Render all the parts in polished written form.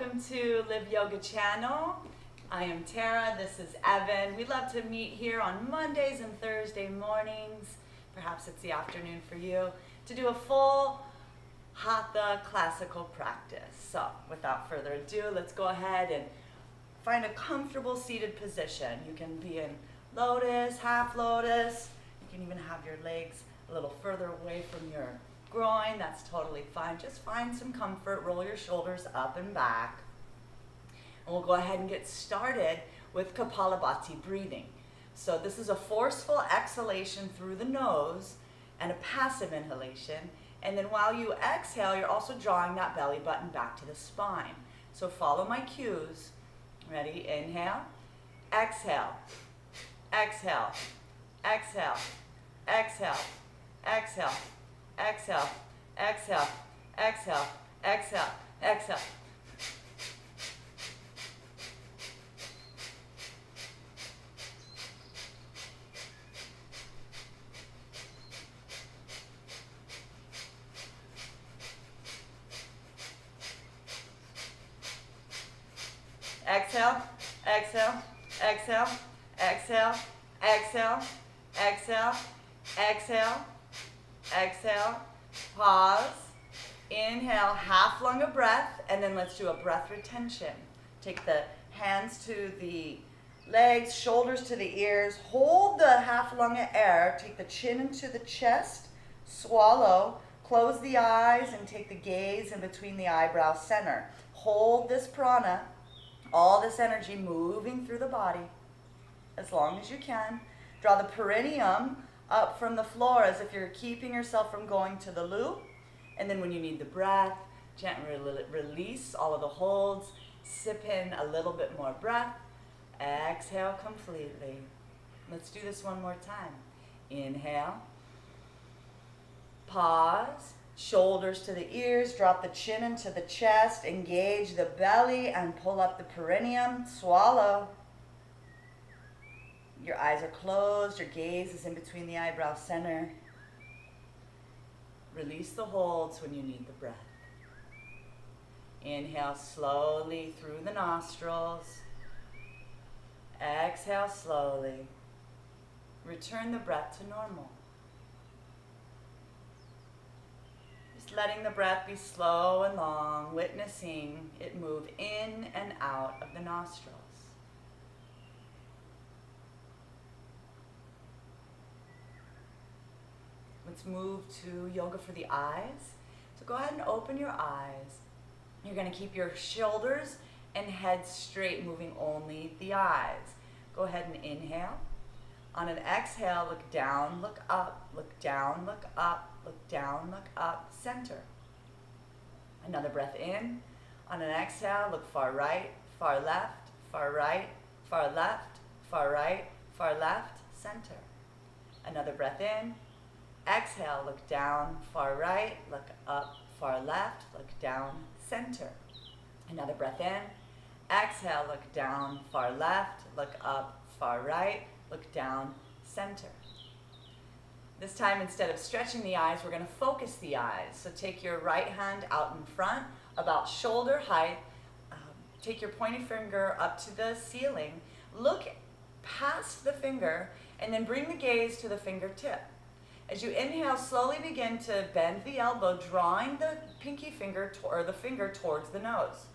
Welcome to Live Yoga Channel. I am Tara, this is Evan. We love to meet here on Mondays and Thursday mornings, perhaps it's the afternoon for you, to do a full Hatha classical practice. So without further ado, let's go ahead and find a comfortable seated position. You can be in lotus, half lotus. You can even have your legs a little further away from your groin. That's totally fine. Just find some comfort. Roll your shoulders up and back. And we'll go ahead and get started with Kapalabhati breathing. So this is a forceful exhalation through the nose and a passive inhalation. And then while you exhale, you're also drawing that belly button back to the spine. So follow my cues. Ready? Inhale. Exhale. Exhale. Exhale. Exhale. Exhale. Exhale, exhale, exhale, exhale, exhale. Exhale, exhale, exhale, exhale, exhale, exhale, exhale. Exhale, pause, inhale, half lung of breath, and then let's do a breath retention. Take the hands to the legs, shoulders to the ears, hold the half lung of air, take the chin into the chest, swallow, close the eyes, and take the gaze in between the eyebrow center. Hold this prana, all this energy moving through the body as long as you can. Draw the perineum up from the floor as if you're keeping yourself from going to the loop. And then when you need the breath, gently release all of the holds. Sip in a little bit more breath. Exhale completely. Let's do this one more time. Inhale. Pause. Shoulders to the ears. Drop the chin into the chest. Engage the belly and pull up the perineum. Swallow. Your eyes are closed, your gaze is in between the eyebrow center. Release the holds when you need the breath. Inhale slowly through the nostrils. Exhale slowly. Return the breath to normal. Just letting the breath be slow and long, witnessing it move in and out of the nostrils. Let's move to yoga for the eyes. So go ahead and open your eyes. You're going to keep your shoulders and head straight, moving only the eyes. Go ahead and inhale. On an exhale, look down, look up, look down, look up, look down, look up, center. Another breath in. On an exhale, look far right, far left, far right, far left, far right, far left, center. Another breath in. Exhale, look down, far right, look up, far left, look down, center. Another breath in. Exhale, look down, far left, look up, far right, look down, center. This time, instead of stretching the eyes, we're going to focus the eyes. So take your right hand out in front, about shoulder height. Take your pointy finger up to the ceiling. Look past the finger, and then bring the gaze to the fingertip. As you inhale, slowly begin to bend the elbow, drawing the pinky finger or the finger towards the nose.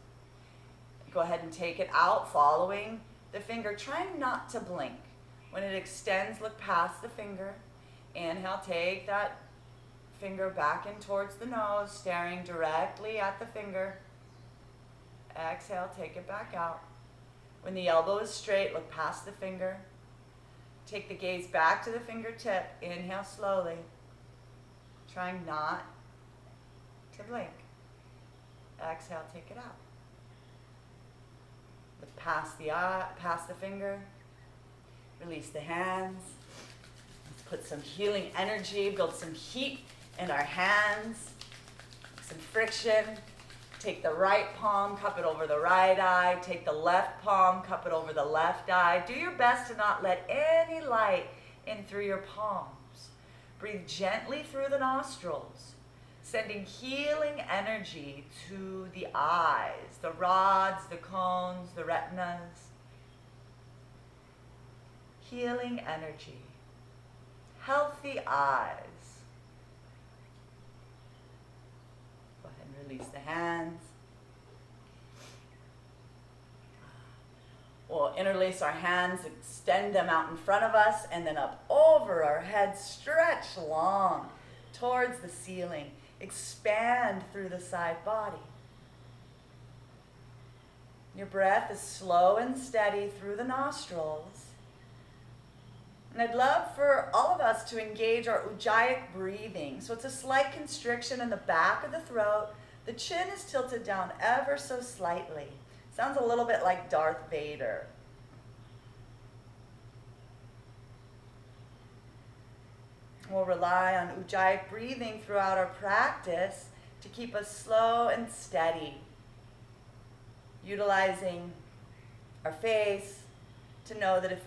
Go ahead and take it out, following the finger, trying not to blink. When it extends, look past the finger. Inhale, take that finger back in towards the nose, staring directly at the finger. Exhale, take it back out. When the elbow is straight, look past the finger. Take the gaze back to the fingertip. Inhale slowly, trying not to blink. Exhale, take it out. Look past the eye, past the finger. Release the hands. Let's put some healing energy, build some heat in our hands, some friction. Take the right palm, cup it over the right eye. Take the left palm, cup it over the left eye. Do your best to not let any light in through your palms. Breathe gently through the nostrils. sending healing energy to the eyes, the rods, the cones, the retinas. Healing energy. Healthy eyes. Go ahead and release the hands. We'll interlace our hands, extend them out in front of us, and then up over our head. Stretch long towards the ceiling. Expand through the side body. Your breath is slow and steady through the nostrils. And I'd love for all of us to engage our ujjayic breathing. So it's a slight constriction in the back of the throat. The chin is tilted down ever so slightly. Sounds a little bit like Darth Vader. We'll rely on ujjayic breathing throughout our practice to keep us slow and steady. Utilizing our face to know that if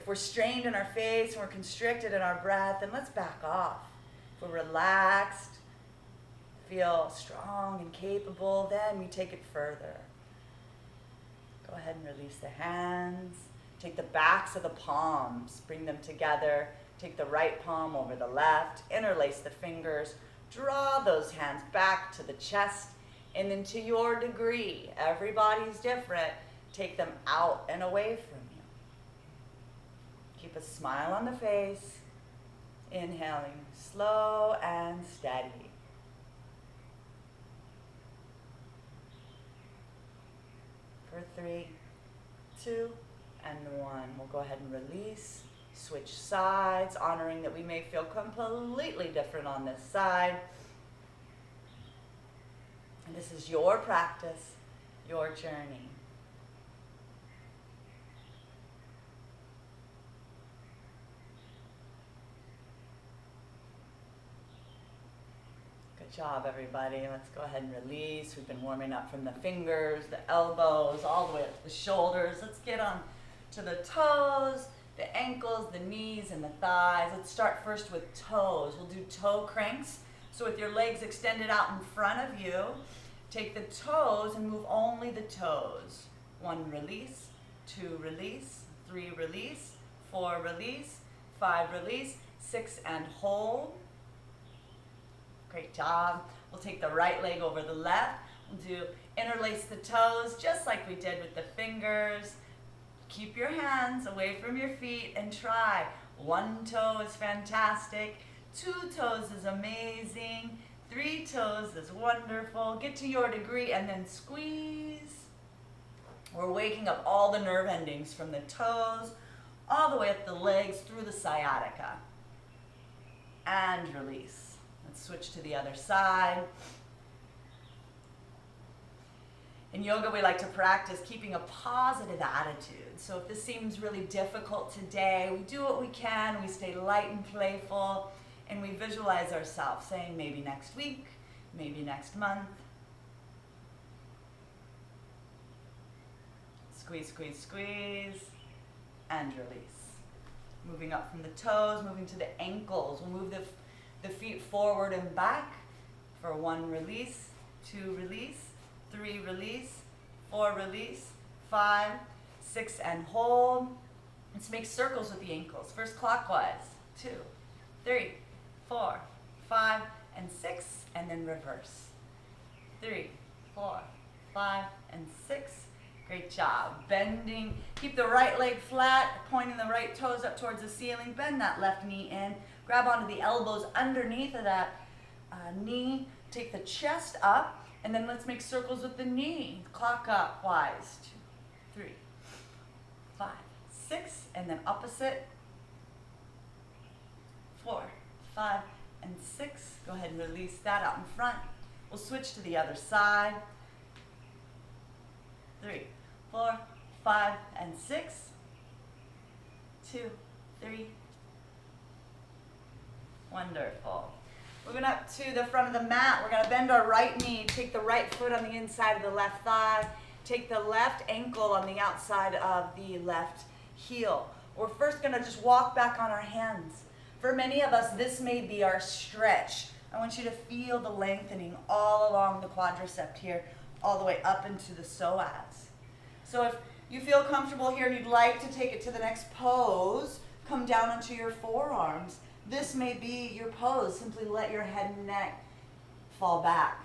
we're strained in our face and we're constricted in our breath, then let's back off. If we're relaxed, feel strong and capable, then we take it further. Go ahead and release the hands. Take the backs of the palms, bring them together. Take the right palm over the left, interlace the fingers, draw those hands back to the chest, and then to your degree, everybody's different, take them out and away from you. Keep a smile on the face, inhaling slow and steady. For 3, 2, and 1. We'll go ahead and release. Switch sides, honoring that we may feel completely different on this side. And this is your practice, your journey. Good job, everybody. Let's go ahead and release. We've been warming up from the fingers, the elbows, all the way up to the shoulders. Let's get on to the toes, the ankles, the knees, and the thighs. Let's start first with toes. We'll do toe cranks. So with your legs extended out in front of you, take the toes and move only the toes. 1, release. 2, release. 3, release. 4, release. 5, release. 6, and hold. Great job. We'll take the right leg over the left. We'll do interlace the toes just like we did with the fingers. Keep your hands away from your feet and try. 1 toe is fantastic. 2 toes is amazing. 3 toes is wonderful. Get to your degree and then squeeze. We're waking up all the nerve endings from the toes all the way up the legs through the sciatica. And release. Let's switch to the other side. In yoga, we like to practice keeping a positive attitude. So if this seems really difficult today, we do what we can, we stay light and playful, and we visualize ourselves saying maybe next week, maybe next month. Squeeze, squeeze, squeeze, and release. Moving up from the toes, moving to the ankles. We'll move the feet forward and back for 1, release, 2, release, 3, release, 4, release, 5, 6, and hold. Let's make circles with the ankles. First clockwise, 2, 3, 4, 5, and 6, and then reverse. 3, 4, 5, and 6. Great job. Bending, keep the right leg flat, pointing the right toes up towards the ceiling. Bend that left knee in. Grab onto the elbows underneath of that knee. Take the chest up. And then let's make circles with the knee. Clockwise. 2, 3, 5, 6. And then opposite. 4, 5, and 6. Go ahead and release that out in front. We'll switch to the other side. 3, 4, 5, and 6. 2, 3. Wonderful. Moving up to the front of the mat, we're going to bend our right knee, take the right foot on the inside of the left thigh, take the left ankle on the outside of the left heel. We're first going to just walk back on our hands. For many of us, this may be our stretch. I want you to feel the lengthening all along the quadricep here, all the way up into the psoas. So if you feel comfortable here and you'd like to take it to the next pose, come down onto your forearms. This may be your pose. Simply let your head and neck fall back.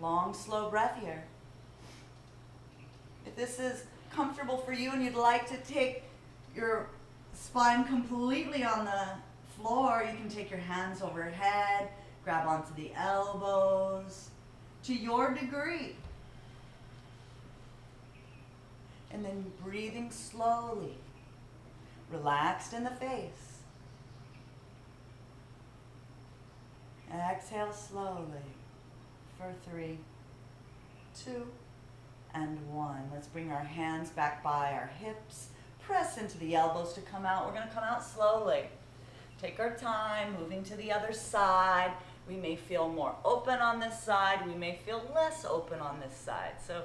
Long, slow breath here. If this is comfortable for you and you'd like to take your spine completely on the floor, you can take your hands overhead, grab onto the elbows to your degree. And then breathing slowly, relaxed in the face. Exhale slowly for 3, 2, and 1. Let's bring our hands back by our hips. Press into the elbows to come out. We're going to come out slowly. Take our time, moving to the other side. We may feel more open on this side. We may feel less open on this side. So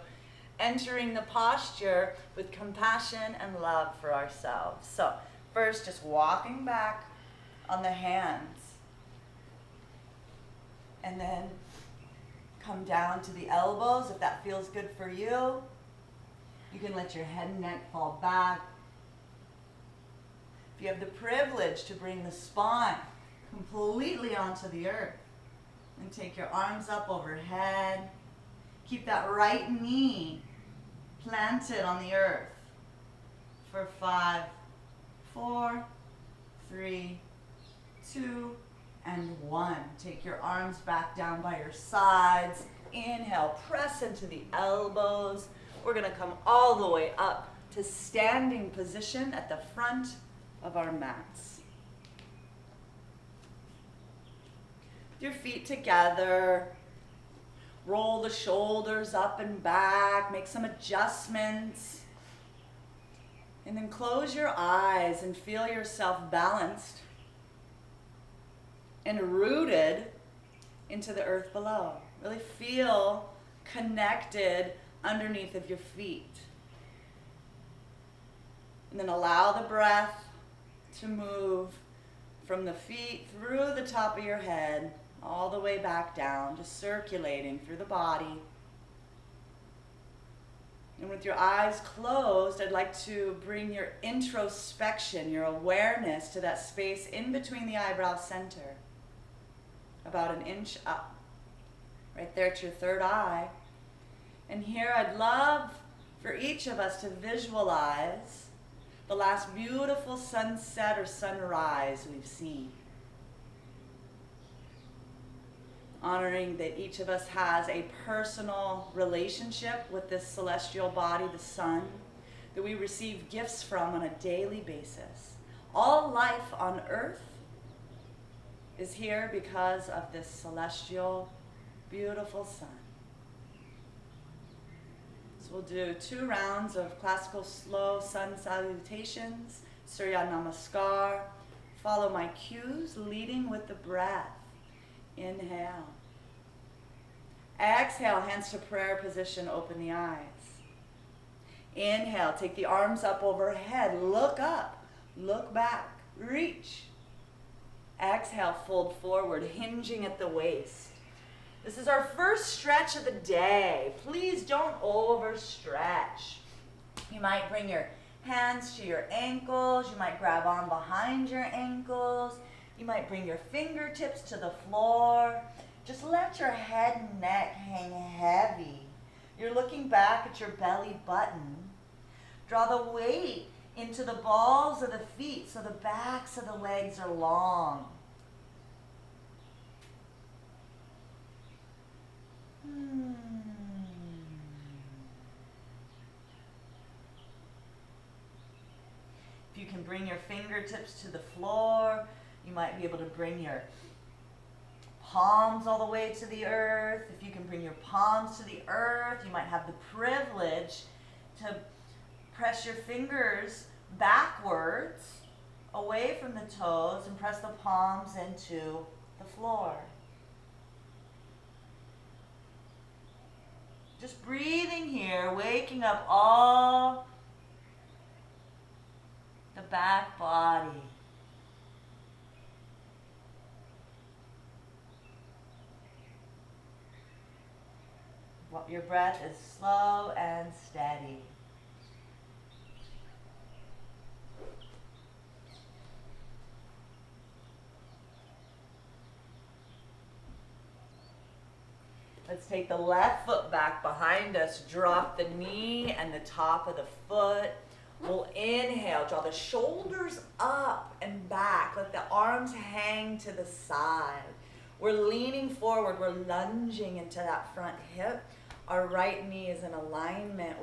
entering the posture with compassion and love for ourselves. So first, just walking back on the hands. And then come down to the elbows if that feels good for you. You can let your head and neck fall back. If you have the privilege to bring the spine completely onto the earth, and take your arms up overhead. Keep that right knee planted on the earth for 5, 4, 3, 2, and 1. Take your arms back down by your sides. Inhale, press into the elbows. We're going to come all the way up to standing position at the front of our mats. Your feet together. Roll the shoulders up and back. Make some adjustments. And then close your eyes and feel yourself balanced and rooted into the earth below. Really feel connected underneath of your feet. And then allow the breath to move from the feet through the top of your head, all the way back down, just circulating through the body. And with your eyes closed, I'd like to bring your introspection, your awareness to that space in between the eyebrow center, about an inch up, right there at your third eye. And here I'd love for each of us to visualize the last beautiful sunset or sunrise we've seen. Honoring that each of us has a personal relationship with this celestial body, the sun, that we receive gifts from on a daily basis. All life on earth is here because of this celestial, beautiful sun. So we'll do 2 rounds of classical slow sun salutations, Surya Namaskar. Follow my cues, leading with the breath. Inhale. Exhale, hands to prayer position, open the eyes. Inhale, take the arms up overhead, look up, look back, reach. Exhale, fold forward, hinging at the waist. This is our first stretch of the day. Please don't overstretch. You might bring your hands to your ankles. You might grab on behind your ankles. You might bring your fingertips to the floor. Just let your head and neck hang heavy. You're looking back at your belly button. Draw the weight into the balls of the feet so the backs of the legs are long. If you can bring your fingertips to the floor, you might be able to bring your palms all the way to the earth. If you can bring your palms to the earth, you might have the privilege to press your fingers backwards, away from the toes, and press the palms into the floor. Just breathing here, waking up all the back body. Your breath is slow and steady. Let's take the left foot back behind us. Drop the knee and the top of the foot. We'll inhale, draw the shoulders up and back. Let the arms hang to the side. We're leaning forward. We're lunging into that front hip. Our right knee is in alignment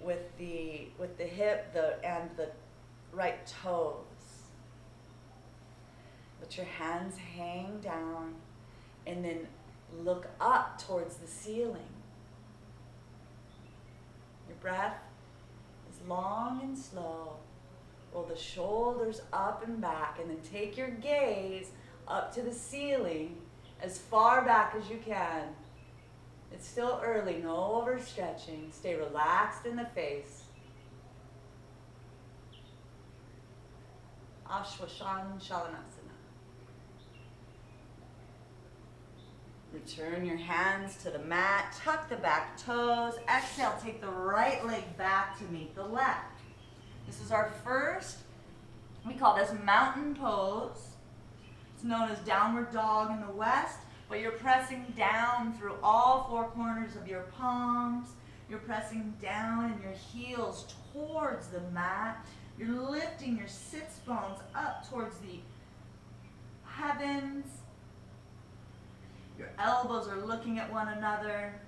with the hip and the right toes. Let your hands hang down and then look up towards the ceiling. Your breath is long and slow. Roll the shoulders up and back, and then take your gaze up to the ceiling as far back as you can. It's still early, no overstretching. Stay relaxed in the face. Shalanasana. Return your hands to the mat. Tuck the back toes. Exhale, take the right leg back to meet the left. This is our first, we call this mountain pose. It's known as downward dog in the West, but you're pressing down through all four corners of your palms. You're pressing down in your heels towards the mat. You're lifting your sits bones up towards the heavens. Your elbows are looking at one another,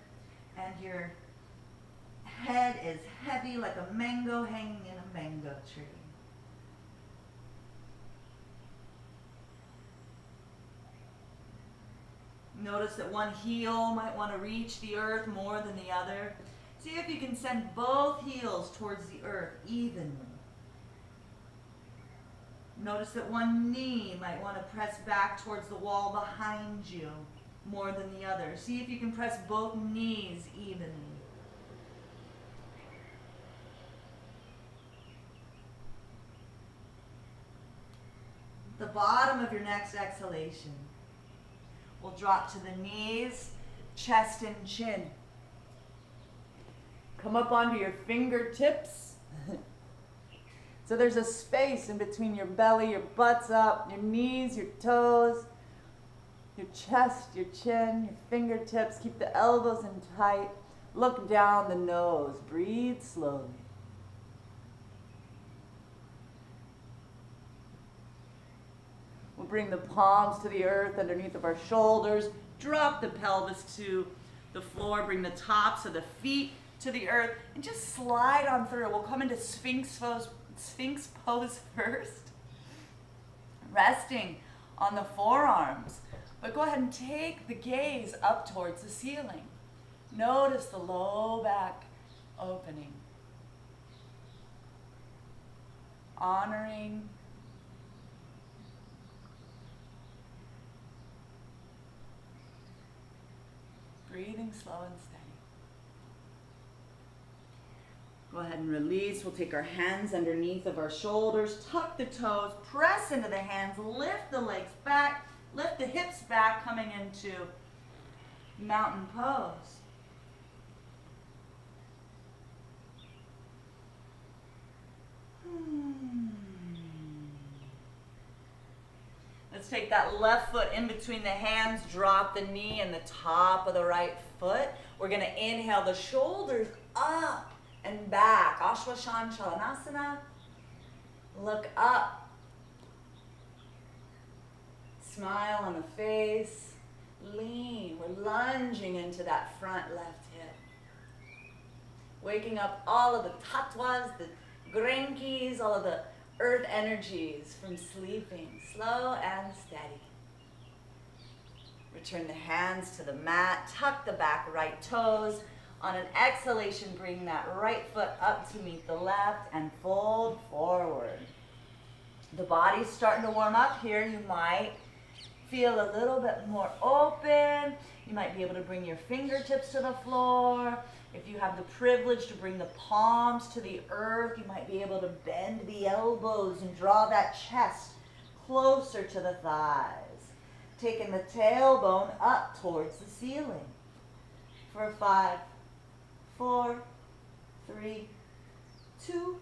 and your head is heavy like a mango hanging in a mango tree. Notice that one heel might want to reach the earth more than the other. See if you can send both heels towards the earth evenly. Notice that one knee might want to press back towards the wall behind you more than the other. See if you can press both knees evenly. The bottom of your next exhalation will drop to the knees, chest and chin. Come up onto your fingertips. So there's a space in between your belly, your butt's up, your knees, your toes, your chest, your chin, your fingertips. Keep the elbows in tight. Look down the nose. Breathe slowly. We'll bring the palms to the earth underneath of our shoulders. Drop the pelvis to the floor. Bring the tops of the feet to the earth. And just slide on through. We'll come into Sphinx pose first. Resting on the forearms. But go ahead and take the gaze up towards the ceiling. Notice the low back opening. Honoring breathing slow and steady. Go ahead and release. We'll take our hands underneath of our shoulders, tuck the toes, press into the hands, lift the legs back, lift the hips back, coming into mountain pose. Let's take that left foot in between the hands, drop the knee and the top of the right foot. We're going to inhale the shoulders up and back. Shalanasana. Look up. Smile on the face. Lean. We're lunging into that front left hip. Waking up all of the tattvas, the grenkis, all of the earth energies from sleeping. Slow and steady. Return the hands to the mat. Tuck the back right toes. On an exhalation, bring that right foot up to meet the left and fold forward. The body's starting to warm up here. You might feel a little bit more open. You might be able to bring your fingertips to the floor. If you have the privilege to bring the palms to the earth, you might be able to bend the elbows and draw that chest closer to the thighs. Taking the tailbone up towards the ceiling. for 5, 4, 3, 2,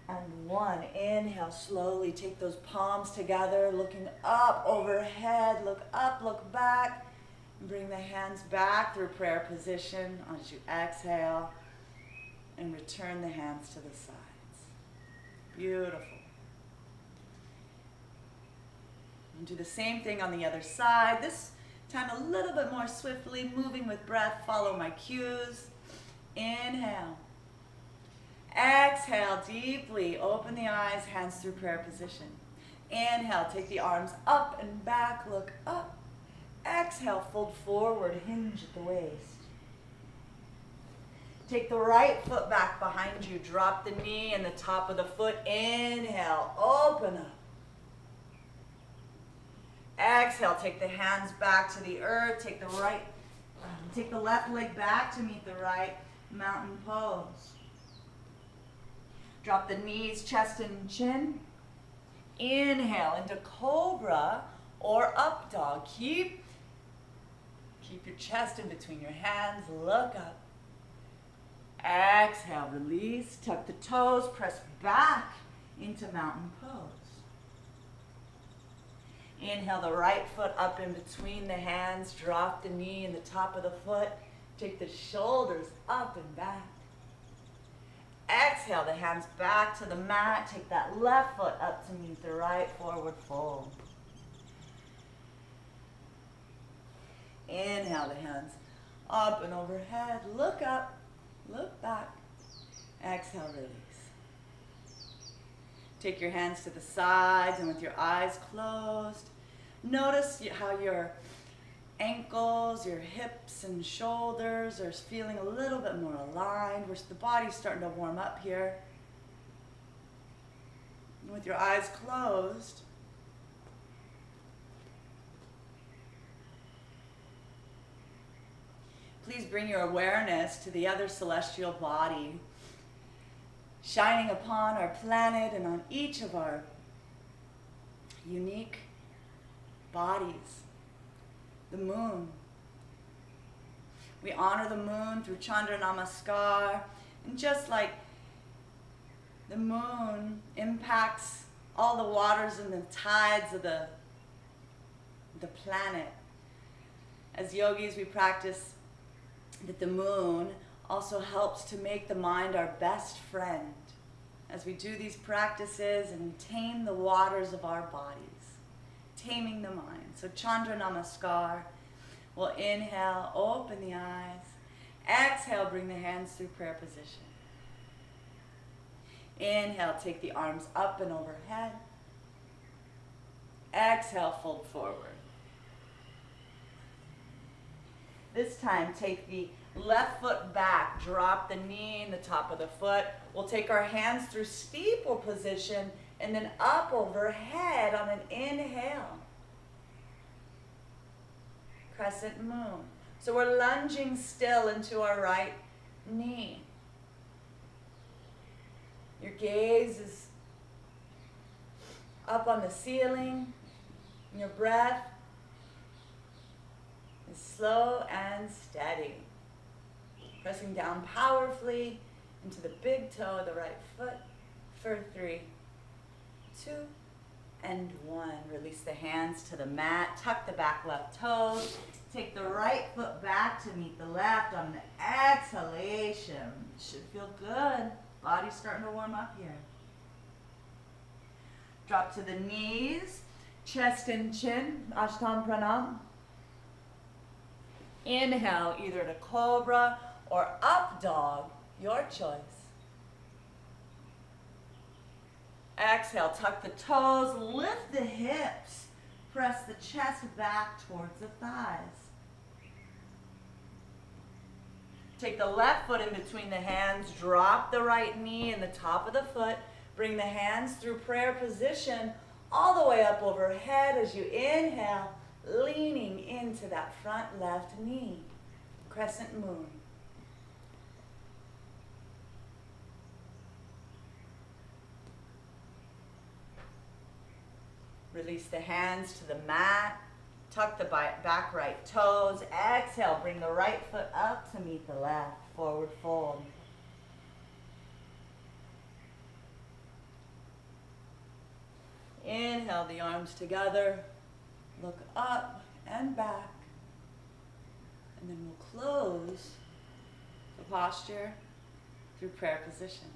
and 1. Inhale, slowly take those palms together, looking up, overhead, look up, look back. Bring the hands back through prayer position as you exhale, and return the hands to the sides. Beautiful. And do the same thing on the other side. This time a little bit more swiftly, moving with breath. Follow my cues. Inhale. Exhale deeply. Open the eyes, hands through prayer position. Inhale, take the arms up and back, look up. Exhale, fold forward, hinge at the waist. Take the right foot back behind you. Drop the knee and the top of the foot. Inhale, open up. Exhale, take the hands back to the earth. Take the left leg back to meet the right, mountain pose. Drop the knees, chest and chin. Inhale into cobra or up dog. Keep your chest in between your hands. Look up. Exhale, release. Tuck the toes. Press back into mountain pose. Inhale the right foot up in between the hands. Drop the knee and the top of the foot. Take the shoulders up and back. Exhale the hands back to the mat. Take that left foot up to meet the right, forward fold. Inhale the hands up and overhead. Look up, look back. Exhale, release. Take your hands to the sides and with your eyes closed, notice how your ankles, your hips and shoulders are feeling a little bit more aligned. The body's starting to warm up here. And with your eyes closed, please bring your awareness to the other celestial body, shining upon our planet and on each of our unique bodies. The moon. We honor the moon through Chandra Namaskar, and just like the moon impacts all the waters and the tides of the planet, as yogis we practice that the moon also helps to make the mind our best friend as we do these practices and tame the waters of our bodies, taming the mind. So Chandra Namaskar. We'll inhale, open the eyes. Exhale, bring the hands through prayer position. Inhale, take the arms up and overhead. Exhale, fold forward. This time, take the left foot back, drop the knee and the top of the foot. We'll take our hands through steeple position and then up overhead on an inhale. Crescent moon. So we're lunging still into our right knee. Your gaze is up on the ceiling. And your breath is slow and steady. Pressing down powerfully into the big toe of the right foot for 3, 2, and 1. Release the hands to the mat. Tuck the back left toes. Take the right foot back to meet the left on the exhalation. Should feel good. Body's starting to warm up here. Drop to the knees. Chest and chin. Ashtam Pranam. Inhale either to cobra or up dog. Your choice. Exhale, tuck the toes, lift the hips, press the chest back towards the thighs. Take the left foot in between the hands, drop the right knee in the top of the foot, bring the hands through prayer position all the way up overhead as you inhale, leaning into that front left knee. Crescent moon. Release the hands to the mat. Tuck the back right toes. Exhale, bring the right foot up to meet the left. Forward fold. Inhale the arms together. Look up and back. And then we'll close the posture through prayer position.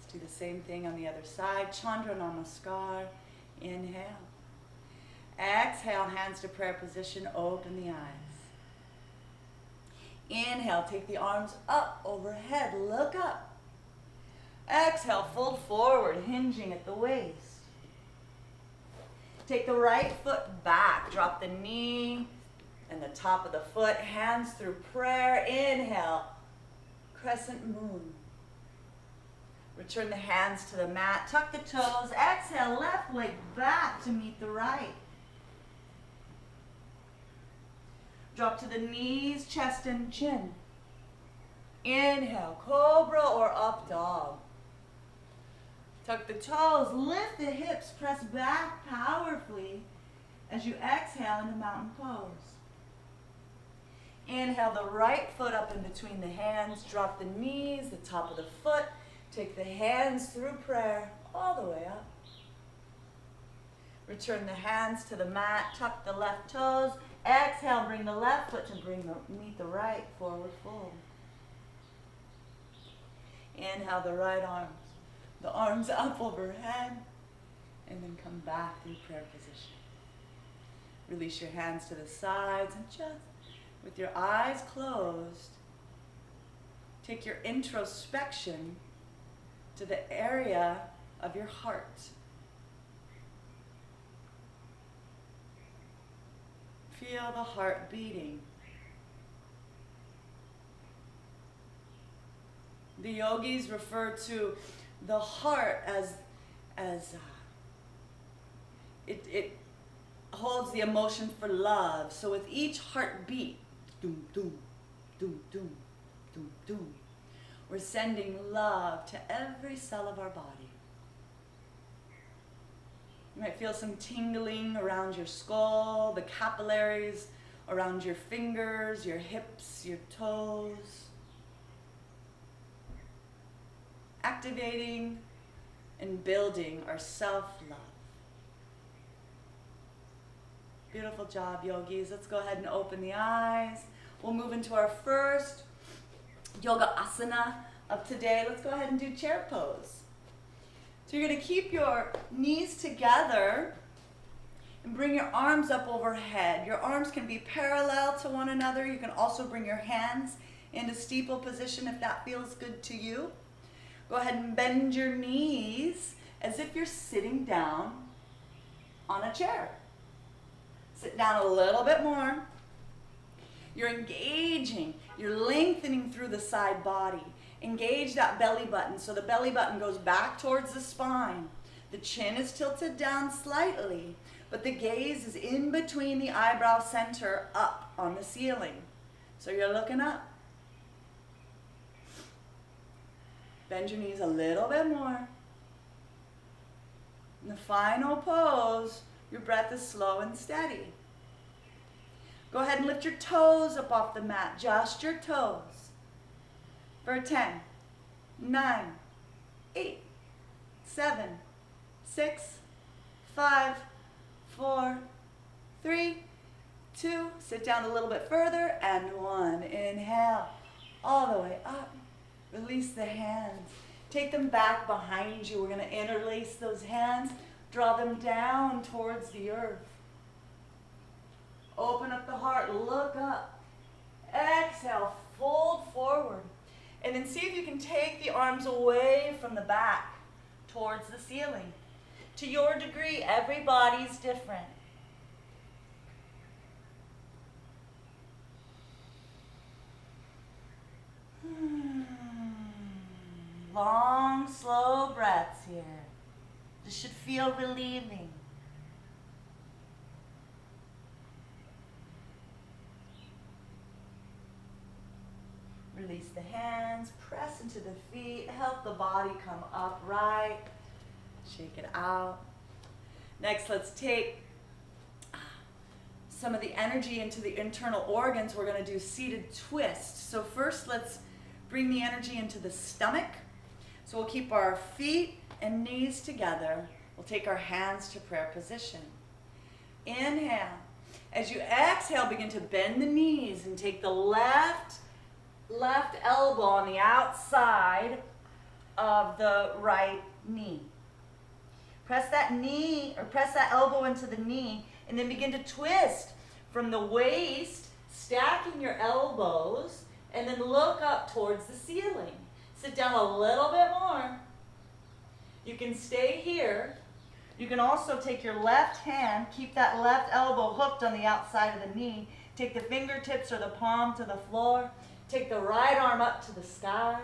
Let's do the same thing on the other side. Chandra Namaskar. Inhale. Exhale, hands to prayer position. Open the eyes. Inhale, take the arms up overhead. Look up. Exhale, fold forward, hinging at the waist. Take the right foot back. Drop the knee and the top of the foot. Hands through prayer. Inhale, crescent moon. Return the hands to the mat. Tuck the toes. Exhale, left leg back to meet the right. Drop to the knees, chest and chin. Inhale, cobra or up dog. Tuck the toes, lift the hips, press back powerfully as you exhale into mountain pose. Inhale the right foot up in between the hands, drop the knees, the top of the foot, take the hands through prayer all the way up. Return the hands to the mat, tuck the left toes, exhale, bring the left foot to meet the right, forward fold. Inhale the right arms. The arms up overhead, and then come back through prayer position. Release your hands to the sides, and just with your eyes closed, take your introspection to the area of your heart. Feel the heart beating. The yogis refer to the heart as it holds the emotion for love. So with each heartbeat, doom, doom, doom, doom, doom, doom, we're sending love to every cell of our body. You might feel some tingling around your skull, the capillaries around your fingers, your hips, your toes. Activating and building our self-love. Beautiful job, yogis. Let's go ahead and open the eyes. We'll move into our first yoga asana of today. Let's go ahead and do chair pose. So you're going to keep your knees together and bring your arms up overhead. Your arms can be parallel to one another. You can also bring your hands into steeple position if that feels good to you. Go ahead and bend your knees as if you're sitting down on a chair. Sit down a little bit more. You're engaging, you're lengthening through the side body. Engage that belly button so the belly button goes back towards the spine. The chin is tilted down slightly, but the gaze is in between the eyebrow center up on the ceiling. So you're looking up. Bend your knees a little bit more. In the final pose, your breath is slow and steady. Go ahead and lift your toes up off the mat, just your toes. For 10, 9, 8, 7, 6, 5, 4, 3, 2. Sit down a little bit further, and 1. Inhale, all the way up. Release the hands. Take them back behind you. We're going to interlace those hands. Draw them down towards the earth. Open up the heart. Look up. Exhale. Fold forward. And then see if you can take the arms away from the back towards the ceiling. To your degree, everybody's different. Long, slow breaths here. This should feel relieving. Release the hands, press into the feet, help the body come upright. Shake it out. Next, let's take some of the energy into the internal organs, we're going to do seated twist. So first, let's bring the energy into the stomach. So we'll keep our feet and knees together. We'll take our hands to prayer position. Inhale. As you exhale, begin to bend the knees and take the left elbow on the outside of the right knee. Press that elbow into the knee and then begin to twist from the waist, stacking your elbows, and then look up towards the ceiling. Sit down a little bit more. You can stay here. You can also take your left hand, keep that left elbow hooked on the outside of the knee. Take the fingertips or the palm to the floor. Take the right arm up to the sky.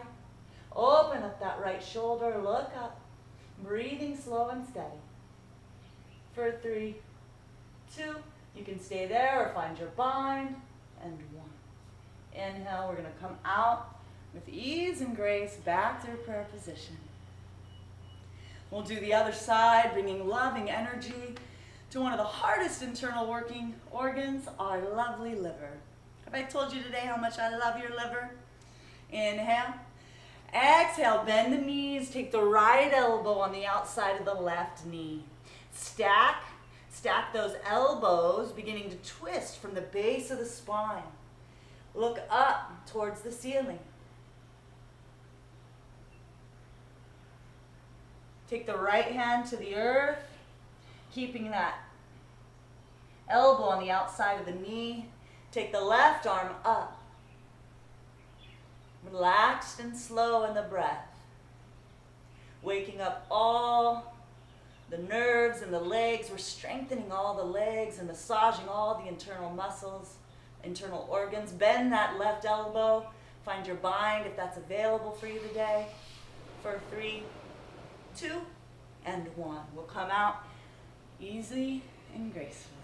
Open up that right shoulder, look up. Breathing slow and steady. For 3, 2, you can stay there or find your bind, and 1. Inhale, we're going to come out with ease and grace back to prayer position. We'll do the other side, bringing loving energy to one of the hardest internal working organs, our lovely liver. Have I told you today how much I love your liver? Inhale. Exhale, bend the knees, take the right elbow on the outside of the left knee. Stack those elbows, beginning to twist from the base of the spine. Look up towards the ceiling. Take the right hand to the earth, keeping that elbow on the outside of the knee. Take the left arm up. Relaxed and slow in the breath. Waking up all the nerves and the legs. We're strengthening all the legs and massaging all the internal muscles, internal organs. Bend that left elbow. Find your bind if that's available for you today. For 3, 2, and 1. We'll come out easily and gracefully.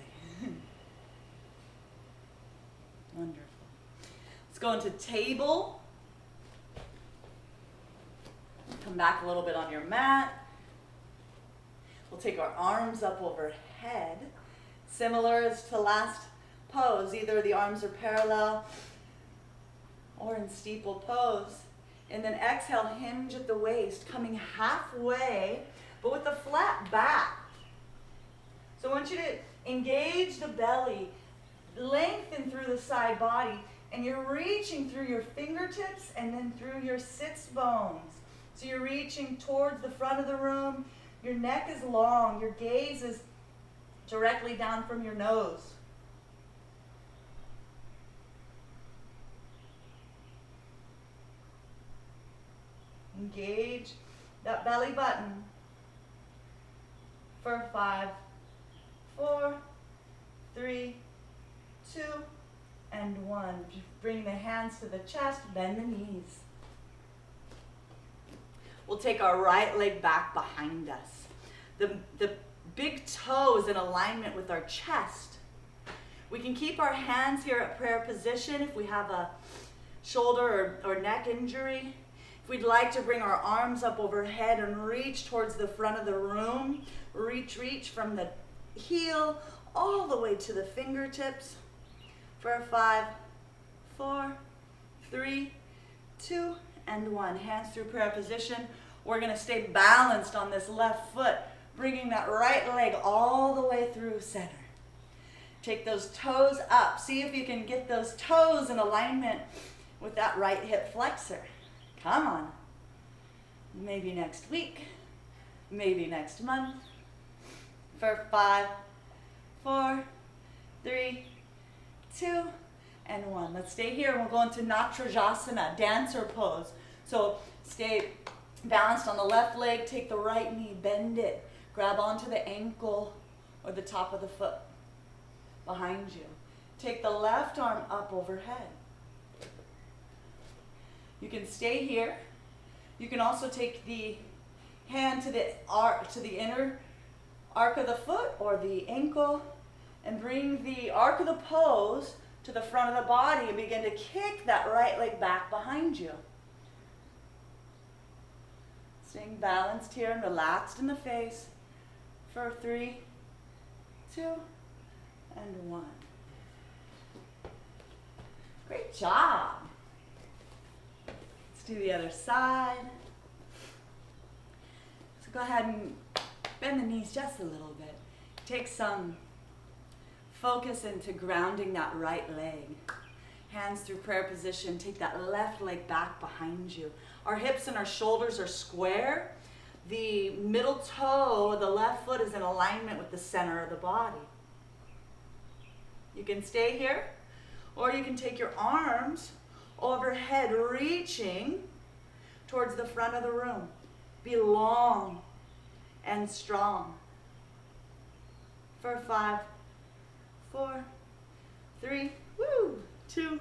Wonderful. Let's go into table. Come back a little bit on your mat. We'll take our arms up overhead, similar as to last pose. Either the arms are parallel or in steeple pose. And then exhale, hinge at the waist, coming halfway, but with a flat back. So I want you to engage the belly, lengthen through the side body, and you're reaching through your fingertips and then through your sits bones. So you're reaching towards the front of the room. Your neck is long. Your gaze is directly down from your nose. Engage that belly button. For 5, 4, 3, 2, and 1. Bring the hands to the chest, bend the knees. We'll take our right leg back behind us. The big toe is in alignment with our chest. We can keep our hands here at prayer position if we have a shoulder or neck injury. If we'd like to bring our arms up overhead and reach towards the front of the room, reach from the heel all the way to the fingertips. For 5, 4, 3, 2, and 1. Hands through prayer position. We're going to stay balanced on this left foot, bringing that right leg all the way through center. Take those toes up. See if you can get those toes in alignment with that right hip flexor. Come on. Maybe next week. Maybe next month. For 5, 4, 3, 2, and 1. Let's stay here and we'll go into Natrajasana, dancer pose. So stay balanced on the left leg, take the right knee, bend it, grab onto the ankle or the top of the foot behind you. Take the left arm up overhead. You can stay here. You can also take the hand to the inner arc of the foot or the ankle and bring the arc of the pose to the front of the body and begin to kick that right leg back behind you. Staying balanced here and relaxed in the face for 3, 2, and 1. job. Let's do the other side. So go ahead and bend the knees just a little bit. Take some focus into grounding that right leg. Hands through prayer position. Take that left leg back behind you. Our hips and our shoulders are square. The middle toe of the left foot is in alignment with the center of the body. You can stay here, or you can take your arms overhead, reaching towards the front of the room. Be long and strong. For 5, 4, 3, 2,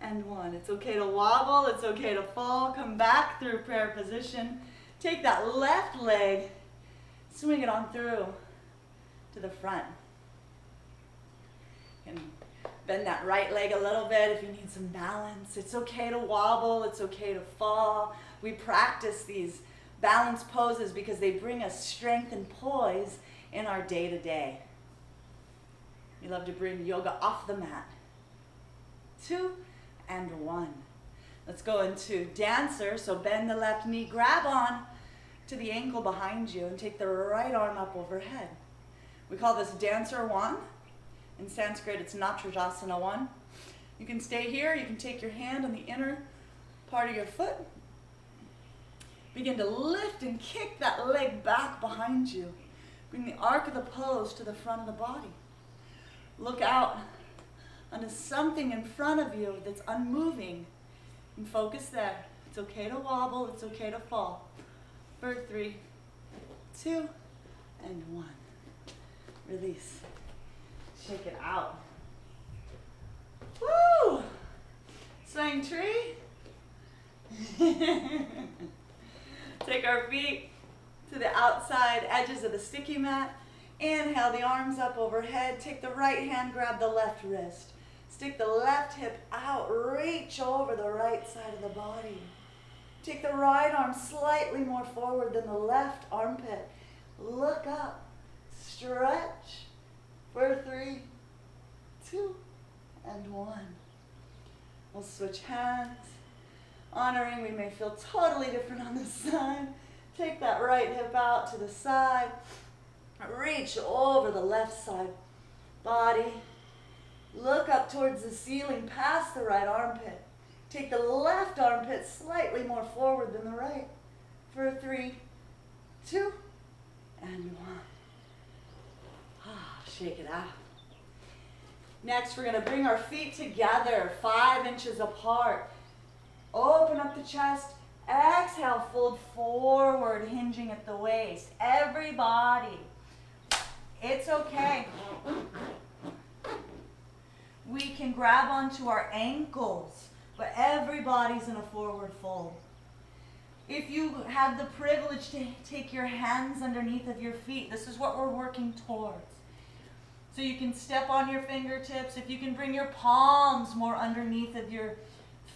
and 1. It's okay to wobble, it's okay to fall. Come back through prayer position. Take that left leg, swing it on through to the front. And bend that right leg a little bit if you need some balance. It's okay to wobble, it's okay to fall. We practice these balance poses because they bring us strength and poise in our day-to-day. We love to bring yoga off the mat. 2 and 1. Let's go into dancer. So bend the left knee, grab on to the ankle behind you, and take the right arm up overhead. We call this dancer 1. In Sanskrit, it's Natrajasana 1. You can stay here. You can take your hand on the inner part of your foot. Begin to lift and kick that leg back behind you. Bring the arc of the pose to the front of the body. Look out onto something in front of you that's unmoving and focus there. It's okay to wobble, it's okay to fall. For 3, 2, and 1. Release. Shake it out. Woo! Swing tree. Take our feet to the outside edges of the sticky mat. Inhale the arms up overhead. Take the right hand, grab the left wrist. Stick the left hip out. Reach over the right side of the body. Take the right arm slightly more forward than the left armpit. Look up. Stretch. For 3, 2, and 1. We'll switch hands. Honoring, we may feel totally different on this side. Take that right hip out to the side. Reach over the left side body. Look up towards the ceiling past the right armpit. Take the left armpit slightly more forward than the right. For 3, 2, and 1. Shake it out. Next, we're going to bring our feet together 5 inches apart. Open up the chest. Exhale, fold forward, hinging at the waist. Everybody. It's okay. We can grab onto our ankles, but everybody's in a forward fold. If you have the privilege to take your hands underneath of your feet, this is what we're working towards. So you can step on your fingertips. If you can bring your palms more underneath of your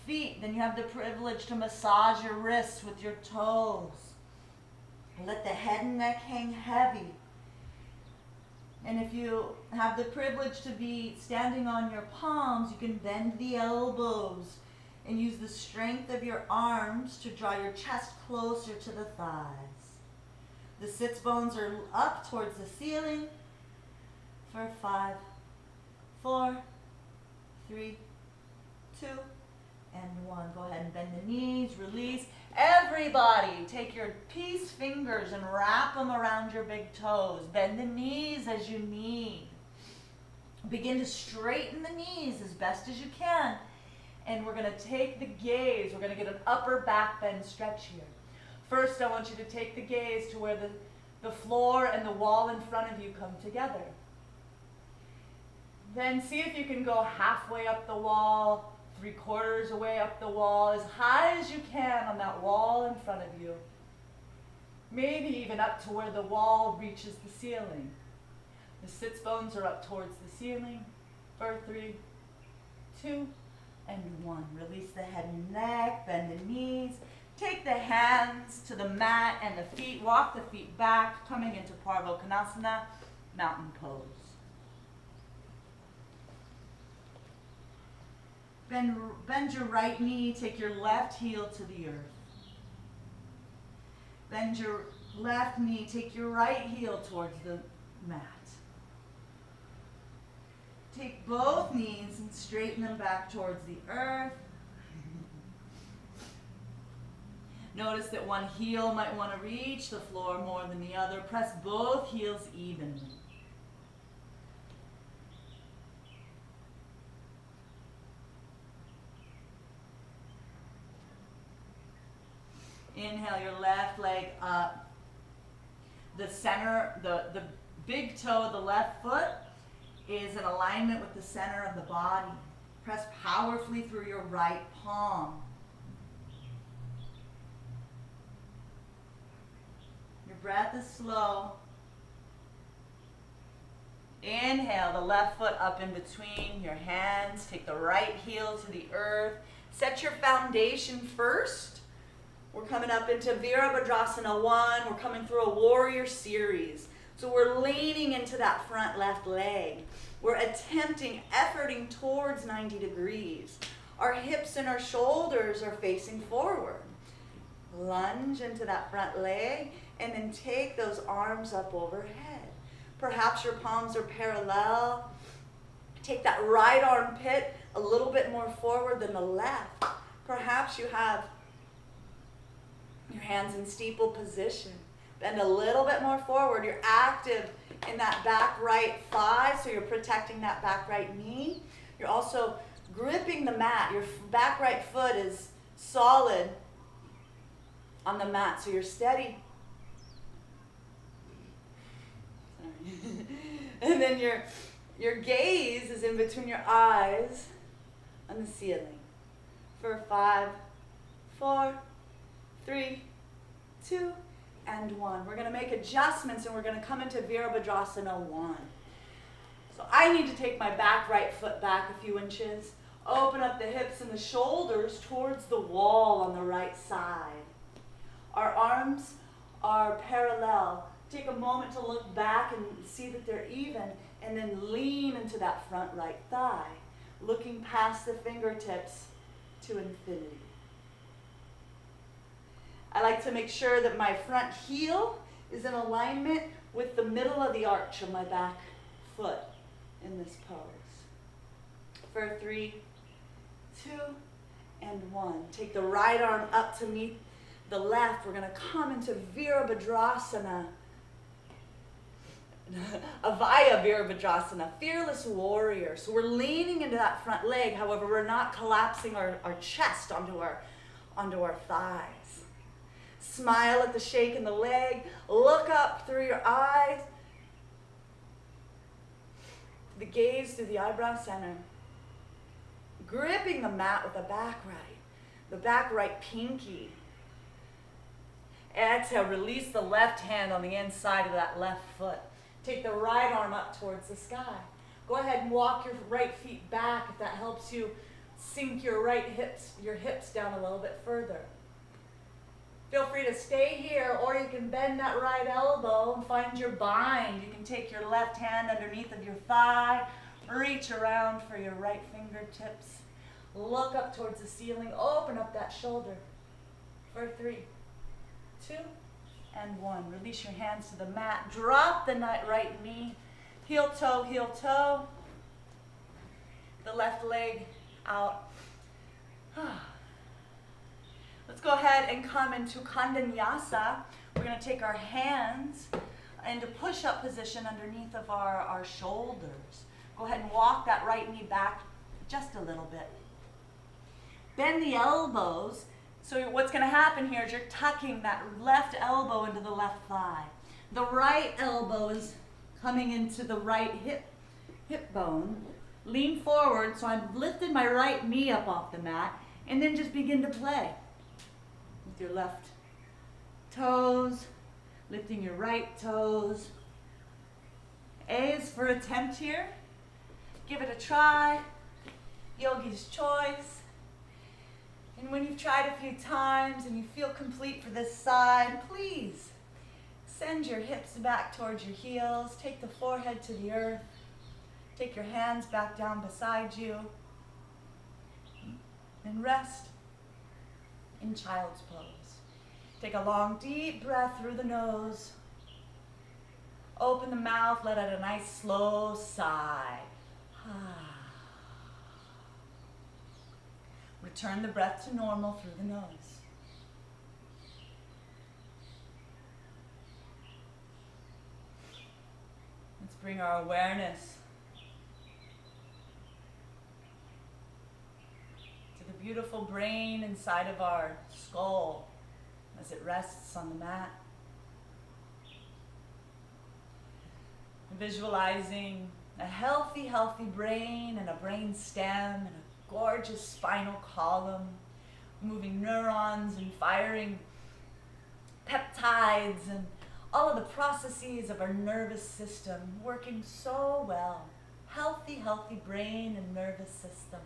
feet, then you have the privilege to massage your wrists with your toes. Let the head and neck hang heavy. And if you have the privilege to be standing on your palms, you can bend the elbows and use the strength of your arms to draw your chest closer to the thighs. The sits bones are up towards the ceiling. For 5, 4, 3, 2, and 1. Go ahead and bend the knees, release. Everybody, take your peace fingers and wrap them around your big toes. Bend the knees as you need. Begin to straighten the knees as best as you can. And we're going to take the gaze. We're going to get an upper back bend stretch here. First, I want you to take the gaze to where the floor and the wall in front of you come together. Then see if you can go halfway up the wall, 3/4 away up the wall, as high as you can on that wall in front of you. Maybe even up to where the wall reaches the ceiling. The sits bones are up towards the ceiling. For 3, 2, and 1. Release the head and neck, bend the knees. Take the hands to the mat and the feet. Walk the feet back, coming into Parvokonasana, mountain pose. Bend your right knee, take your left heel to the earth. Bend your left knee, take your right heel towards the mat. Take both knees and straighten them back towards the earth. Notice that one heel might want to reach the floor more than the other. Press both heels evenly. Inhale your left leg up. The center, the big toe of the left foot is in alignment with the center of the body. Press powerfully through your right palm. Your breath is slow. Inhale the left foot up in between your hands. Take the right heel to the earth. Set your foundation first. We're coming up into Virabhadrasana 1. We're coming through a warrior series. So we're leaning into that front left leg. We're efforting towards 90 degrees. Our hips and our shoulders are facing forward. Lunge into that front leg and then take those arms up overhead. Perhaps your palms are parallel. Take that right armpit a little bit more forward than the left. Perhaps you have your hands in steeple position. Bend a little bit more forward. You're active in that back right thigh, so you're protecting that back right knee. You're also gripping the mat. Your back right foot is solid on the mat, so you're steady. Sorry. And then your gaze is in between your eyes on the ceiling. For 5, 4, 3, 2, and 1. We're going to make adjustments and we're going to come into Virabhadrasana 1. So I need to take my back right foot back a few inches. Open up the hips and the shoulders towards the wall on the right side. Our arms are parallel. Take a moment to look back and see that they're even, and then lean into that front right thigh, looking past the fingertips to infinity. I like to make sure that my front heel is in alignment with the middle of the arch of my back foot in this pose. For 3, 2, and 1. Take the right arm up to meet the left. We're going to come into Virabhadrasana, Avaya Virabhadrasana, fearless warrior. So we're leaning into that front leg. However, we're not collapsing our chest onto our thighs. Smile at the shake in the leg. Look up through your eyes. The gaze to the eyebrow center. Gripping the mat with the back right pinky. Exhale, release the left hand on the inside of that left foot. Take the right arm up towards the sky. Go ahead and walk your right feet back if that helps you sink your hips down a little bit further. Feel free to stay here, or you can bend that right elbow and find your bind. You can take your left hand underneath of your thigh, reach around for your right fingertips. Look up towards the ceiling, open up that shoulder. For 3, 2, and 1. Release your hands to the mat. Drop the right knee, heel toe. The left leg out. Let's go ahead and come into Kandanyasa. We're going to take our hands into push-up position underneath of our shoulders. Go ahead and walk that right knee back just a little bit. Bend the elbows. So what's going to happen here is you're tucking that left elbow into the left thigh. The right elbow is coming into the right hip bone. Lean forward, so I've lifted my right knee up off the mat, and then just begin to play with your left toes, lifting your right toes. A is for attempt here. Give it a try. Yogi's choice. And when you've tried a few times and you feel complete for this side, please send your hips back towards your heels. Take the forehead to the earth. Take your hands back down beside you. And rest in child's pose. Take a long, deep breath through the nose. Open the mouth, let out a nice, slow sigh. Return the breath to normal through the nose. Let's bring our awareness to the beautiful brain inside of our skull as it rests on the mat. Visualizing a healthy, healthy brain and a brain stem and a gorgeous spinal column, moving neurons and firing peptides and all of the processes of our nervous system working so well. Healthy, healthy brain and nervous system.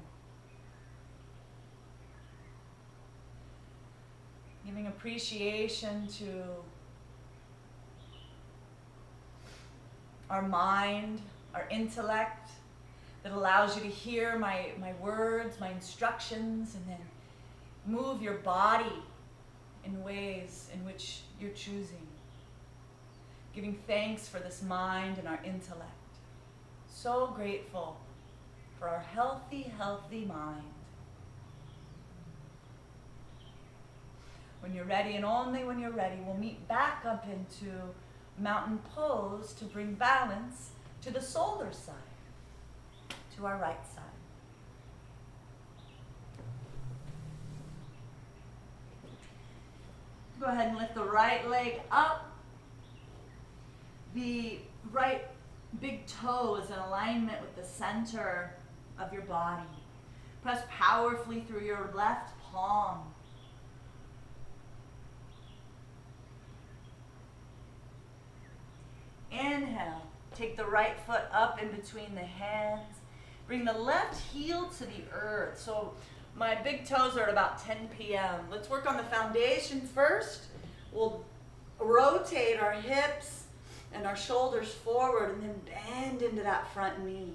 Giving appreciation to our mind, our intellect, that allows you to hear my words, my instructions, and then move your body in ways in which you're choosing. Giving thanks for this mind and our intellect. So grateful for our healthy, healthy mind. When you're ready, and only when you're ready, we'll meet back up into mountain pose to bring balance to the shoulder side, to our right side. Go ahead and lift the right leg up. The right big toe is in alignment with the center of your body. Press powerfully through your left palm. Inhale, take the right foot up in between the hands. Bring the left heel to the earth. So my big toes are at about 10 p.m. Let's work on the foundation first. We'll rotate our hips and our shoulders forward and then bend into that front knee.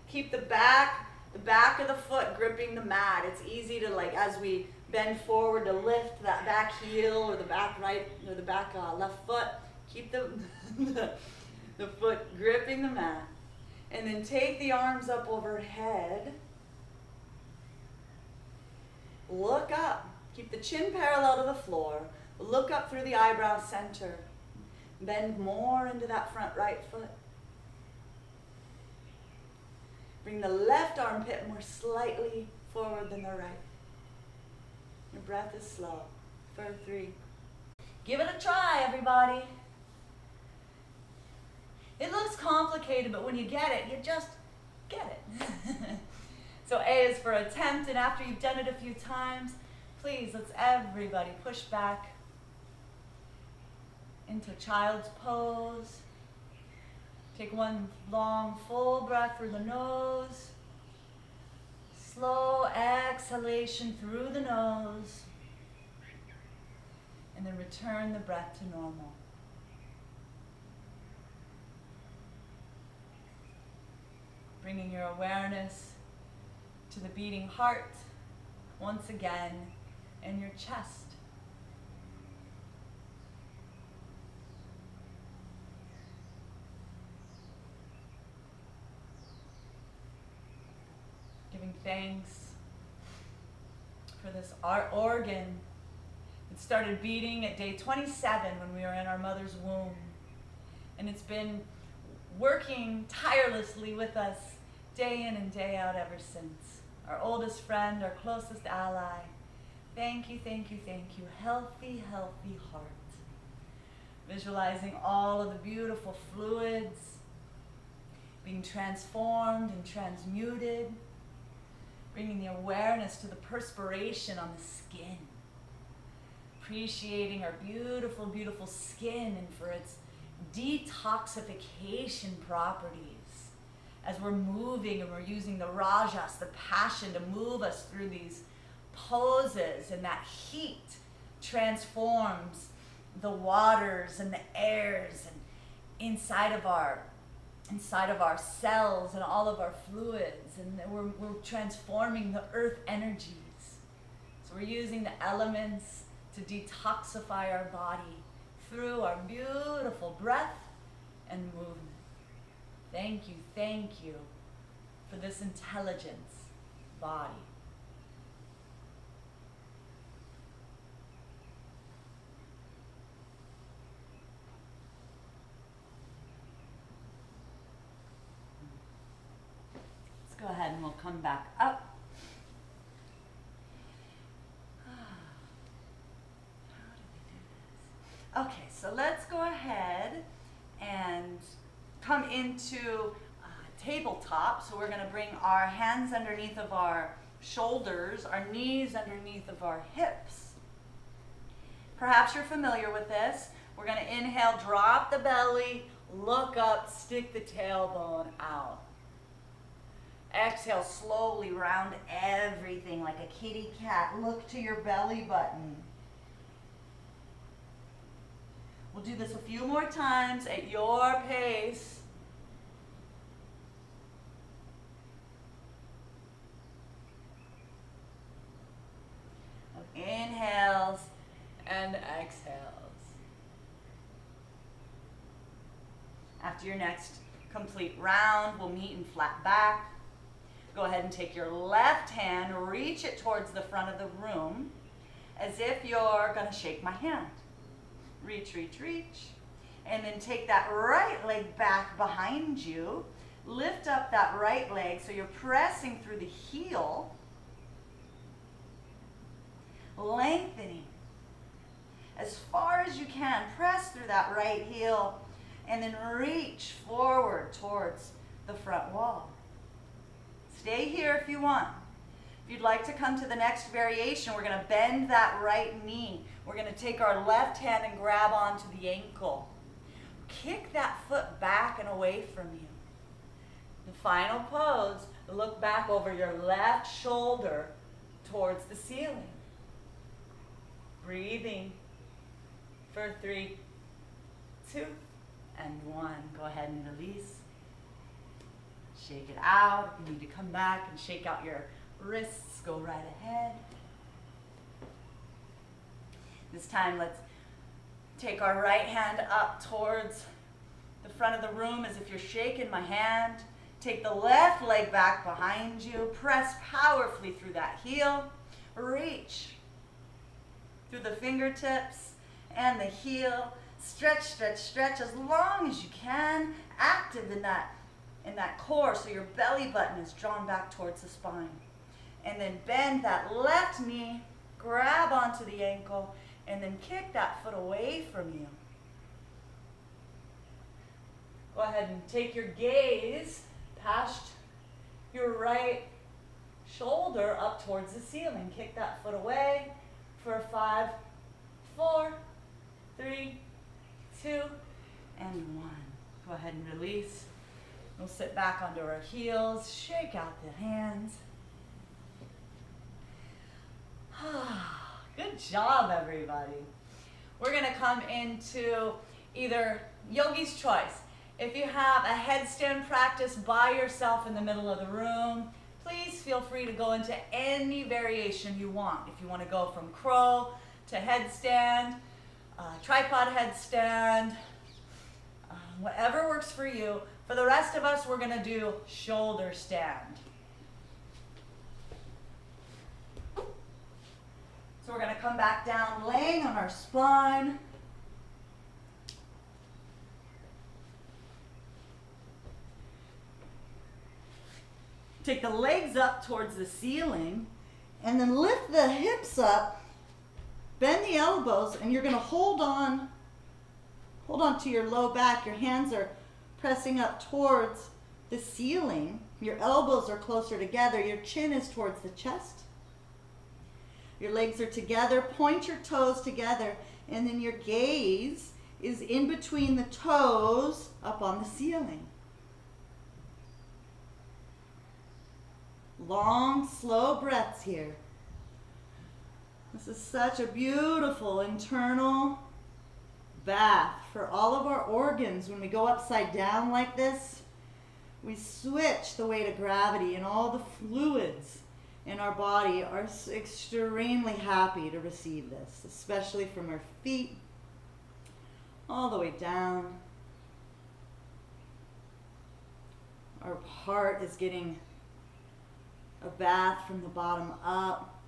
Keep the back of the foot gripping the mat. It's easy to, like, as we bend forward, to lift that back heel or the back right or the back left foot. Keep the foot gripping the mat. And then take the arms up overhead. Look up. Keep the chin parallel to the floor. Look up through the eyebrow center. Bend more into that front right foot. Bring the left armpit more slightly forward than the right. Your breath is slow. For 3. Give it a try, everybody. It looks complicated, but when you get it, you just get it. So A is for attempt, and after you've done it a few times, please, let's everybody push back into child's pose. Take one long, full breath through the nose. Slow exhalation through the nose. And then return the breath to normal. Bringing your awareness to the beating heart once again and your chest. Giving thanks for this organ. It started beating at day 27 when we were in our mother's womb. And it's been working tirelessly with us day in and day out ever since. Our oldest friend, our closest ally. Thank you, thank you, thank you. Healthy, healthy heart. Visualizing all of the beautiful fluids being transformed and transmuted. Bringing the awareness to the perspiration on the skin. Appreciating our beautiful, beautiful skin and for its detoxification properties. As we're moving and we're using the rajas, the passion, to move us through these poses, and that heat transforms the waters and the airs and inside of our inside of our cells and all of our fluids, and we're transforming the earth energies. So we're using the elements to detoxify our body through our beautiful breath and movement. Thank you for this intelligence body. Let's go ahead and we'll come back up. Okay, so let's go ahead and come into tabletop. So we're going to bring our hands underneath of our shoulders, our knees underneath of our hips. Perhaps you're familiar with this. We're going to inhale, drop the belly, look up, stick the tailbone out. Exhale, slowly round everything like a kitty cat. Look to your belly button. We'll do this a few more times at your pace. Inhales and exhales. After your next complete round, we'll meet in flat back. Go ahead and take your left hand, reach it towards the front of the room as if you're going to shake my hand. Reach, reach, reach. And then take that right leg back behind you. Lift up that right leg so you're pressing through the heel. Lengthening as far as you can. Press through that right heel and then reach forward towards the front wall. Stay here if you want. If you'd like to come to the next variation, we're going to bend that right knee. We're going to take our left hand and grab onto the ankle. Kick that foot back and away from you. The final pose, look back over your left shoulder towards the ceiling. Breathing for 3, 2, and 1. Go ahead and release. Shake it out. If you need to come back and shake out your wrists, go right ahead. This time, let's take our right hand up towards the front of the room as if you're shaking my hand. Take the left leg back behind you. Press powerfully through that heel. Reach through the fingertips and the heel. Stretch, stretch, stretch as long as you can. Active in that core so your belly button is drawn back towards the spine. And then bend that left knee, grab onto the ankle, and then kick that foot away from you. Go ahead and take your gaze past your right shoulder up towards the ceiling. Kick that foot away for 5, 4, 3, 2, and 1. Go ahead and release. We'll sit back onto our heels, shake out the hands. Good job, everybody. We're going to come into either yogi's choice. If you have a headstand practice by yourself in the middle of the room, please feel free to go into any variation you want. If you want to go from crow to headstand, tripod headstand, whatever works for you. For the rest of us, we're going to do shoulder stand. So we're going to come back down, laying on our spine. Take the legs up towards the ceiling, and then lift the hips up, bend the elbows, and you're going to hold on to your low back. Your hands are pressing up towards the ceiling. Your elbows are closer together. Your chin is towards the chest. Your legs are together. Point your toes together, and then your gaze is in between the toes up on the ceiling. Long, slow breaths here. This is such a beautiful internal bath for all of our organs. When we go upside down like this, we switch the weight of gravity, and all the fluids in our body are extremely happy to receive this, especially from our feet all the way down. Our heart is getting a bath from the bottom up.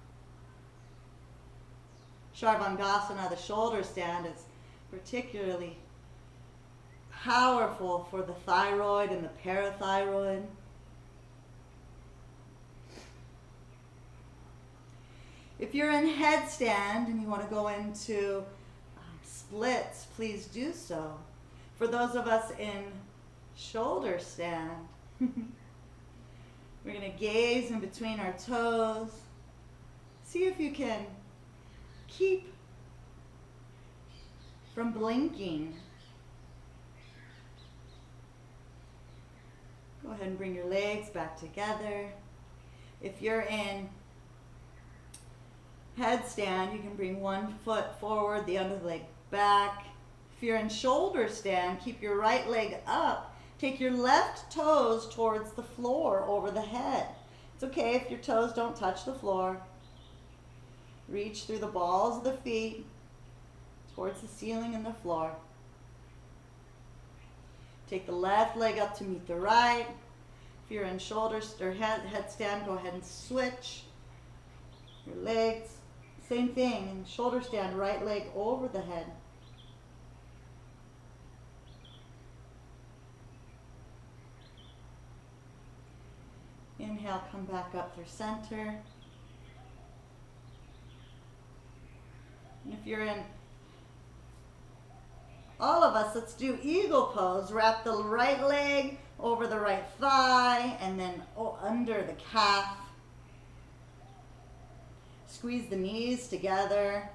Sharvangasana, the shoulder stand, is particularly powerful for the thyroid and the parathyroid. If you're in headstand and you want to go into splits, please do so. For those of us in shoulder stand, we're going to gaze in between our toes. See if you can keep from blinking. Go ahead and bring your legs back together. If you're in headstand, you can bring one foot forward, the other leg back. If you're in shoulder stand, keep your right leg up. Take your left toes towards the floor over the head. It's okay if your toes don't touch the floor. Reach through the balls of the feet towards the ceiling and the floor. Take the left leg up to meet the right. If you're in shoulders or headstand, go ahead and switch your legs. Same thing, in shoulder stand, right leg over the head. Inhale, come back up through center. And if you're in, all of us, let's do eagle pose. Wrap the right leg over the right thigh and then under the calf. Squeeze the knees together.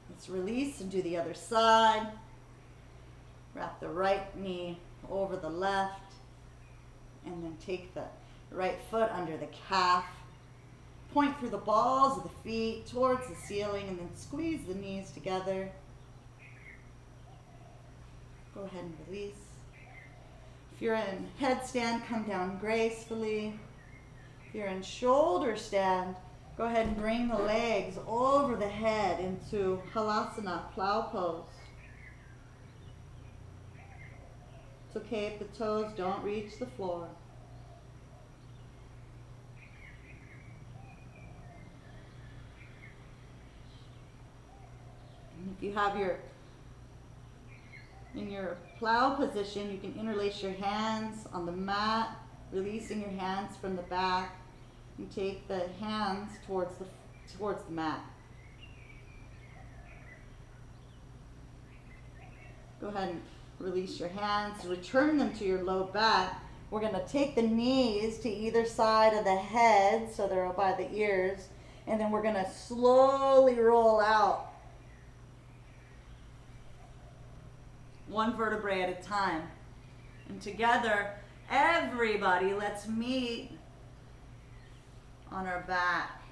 Let's release and do the other side. Wrap the right knee over the left and then take the right foot under the calf. Point through the balls of the feet towards the ceiling and then squeeze the knees together. Go ahead and release. If you're in headstand, come down gracefully. If you're in shoulder stand, go ahead and bring the legs over the head into halasana, plow pose. It's okay if the toes don't reach the floor. And if you have in your plow position, you can interlace your hands on the mat, releasing your hands from the back, and take the hands towards the mat. Go ahead and release your hands, return them to your low back. We're going to take the knees to either side of the head, so they're by the ears, and then we're going to slowly roll out one vertebrae at a time. And together, everybody, let's meet on our back,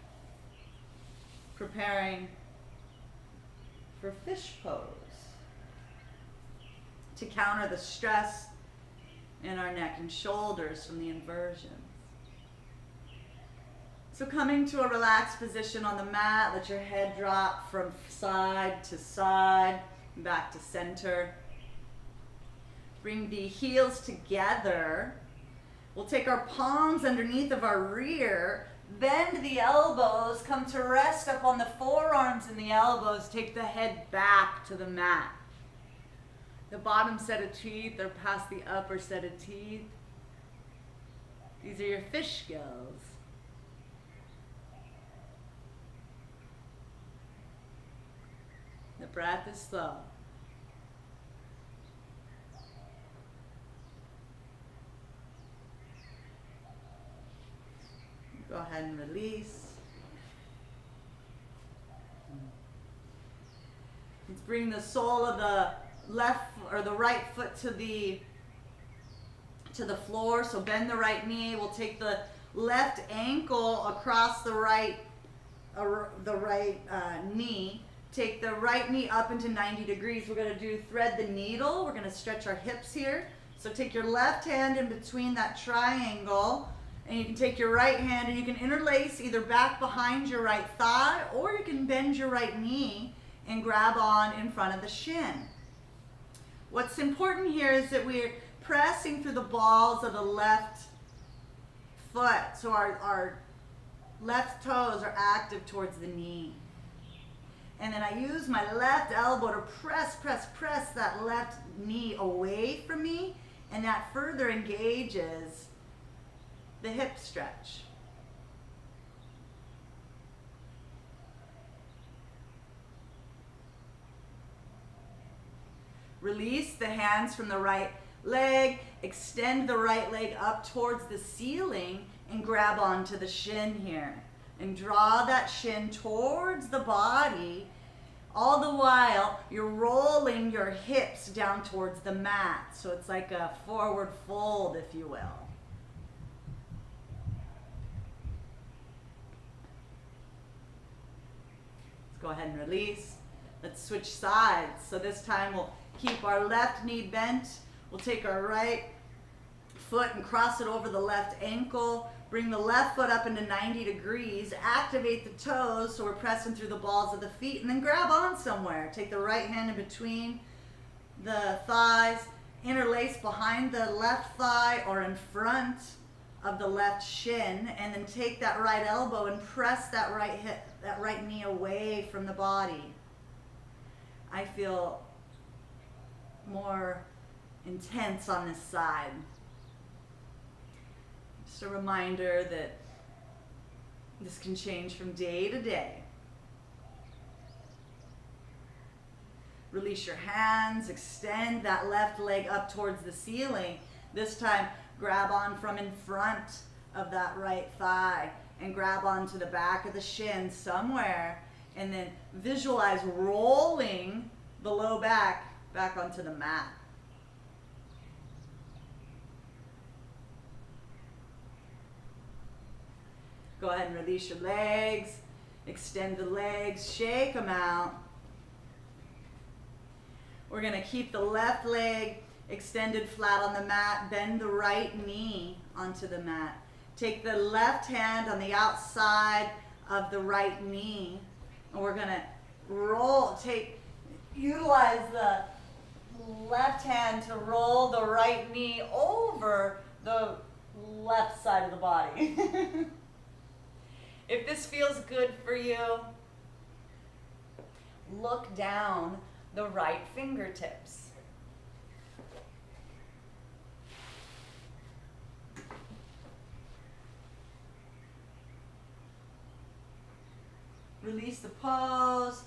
preparing for fish pose to counter the stress in our neck and shoulders from the inversions. So coming to a relaxed position on the mat, let your head drop from side to side, back to center. Bring the heels together. We'll take our palms underneath of our rear, bend the elbows, come to rest up on the forearms and the elbows, take the head back to the mat. The bottom set of teeth are past the upper set of teeth. These are your fish scales. The breath is slow. Go ahead and release. Let's bring the sole of the left or the right foot to the floor. So bend the right knee. We'll take the left ankle across the right knee. Take the right knee up into 90 degrees. We're going to do thread the needle. We're going to stretch our hips here. So take your left hand in between that triangle, and you can take your right hand and you can interlace either back behind your right thigh, or you can bend your right knee and grab on in front of the shin. What's important here is that we're pressing through the balls of the left foot. So our left toes are active towards the knee. And then I use my left elbow to press that left knee away from me, and that further engages the hip stretch. Release the hands from the right leg, extend the right leg up towards the ceiling, and grab onto the shin here. And draw that shin towards the body. All the while, you're rolling your hips down towards the mat. So it's like a forward fold, if you will. Let's go ahead and release. Let's switch sides. So this time we'll keep our left knee bent. We'll take our right foot and cross it over the left ankle. Bring the left foot up into 90 degrees. Activate the toes so we're pressing through the balls of the feet, and then grab on somewhere. Take the right hand in between the thighs. Interlace behind the left thigh or in front of the left shin, and then take that right elbow and press that right hip, that right knee away from the body. I feel more intense on this side. Just a reminder that this can change from day to day. Release your hands, extend that left leg up towards the ceiling. This time, grab on from in front of that right thigh and grab onto the back of the shin somewhere, and then visualize rolling the low back onto the mat. Go ahead and release your legs, extend the legs, shake them out. We're going to keep the left leg extended flat on the mat, bend the right knee onto the mat. Take the left hand on the outside of the right knee, and we're going to utilize the left hand to roll the right knee over the left side of the body. If this feels good for you, look down the right fingertips. Release the pose.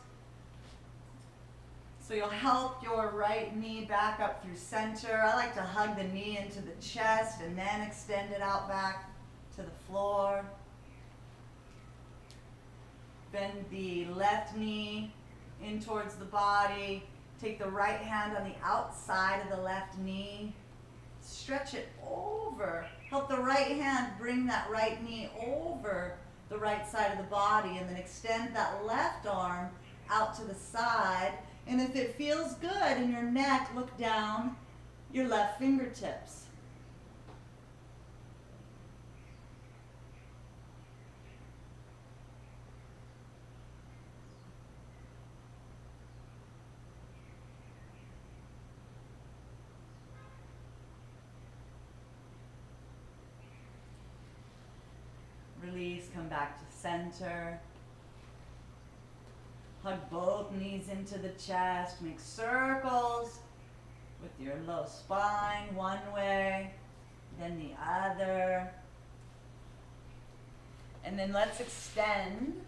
So you'll help your right knee back up through center. I like to hug the knee into the chest and then extend it out back to the floor. Bend the left knee in towards the body. Take the right hand on the outside of the left knee. Stretch it over. Help the right hand bring that right knee over the right side of the body, and then extend that left arm out to the side. And if it feels good in your neck, look down your left fingertips. Release, come back to center. Hug both knees into the chest. Make circles with your low spine one way, then the other. And then let's extend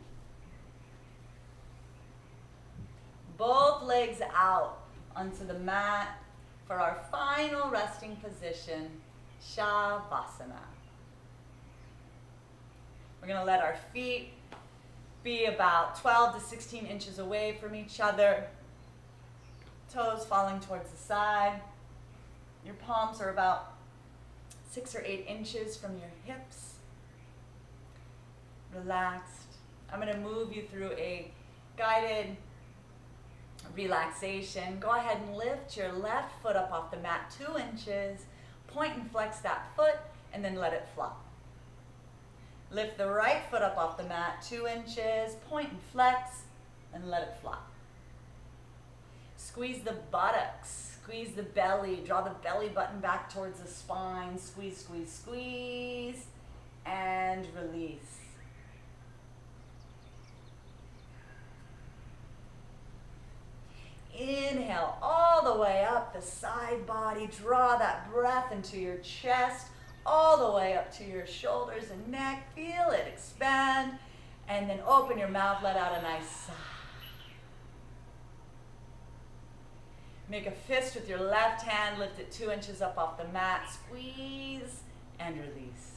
both legs out onto the mat for our final resting position, Shavasana. We're going to let our feet be about 12 to 16 inches away from each other. Toes falling towards the side. Your palms are about 6 or 8 inches from your hips. Relaxed. I'm going to move you through a guided relaxation. Go ahead and lift your left foot up off the mat 2 inches. point and flex that foot and then let it flop. Lift the right foot up off the mat 2 inches, point and flex, and let it flop. Squeeze the buttocks, squeeze the belly, draw the belly button back towards the spine, squeeze, squeeze, squeeze, and release. Inhale all the way up the side body, draw that breath into your chest, all the way up to your shoulders and neck, feel it expand, and then open your mouth, let out a nice sigh. Make a fist with your left hand, lift it 2 inches up off the mat, squeeze and release.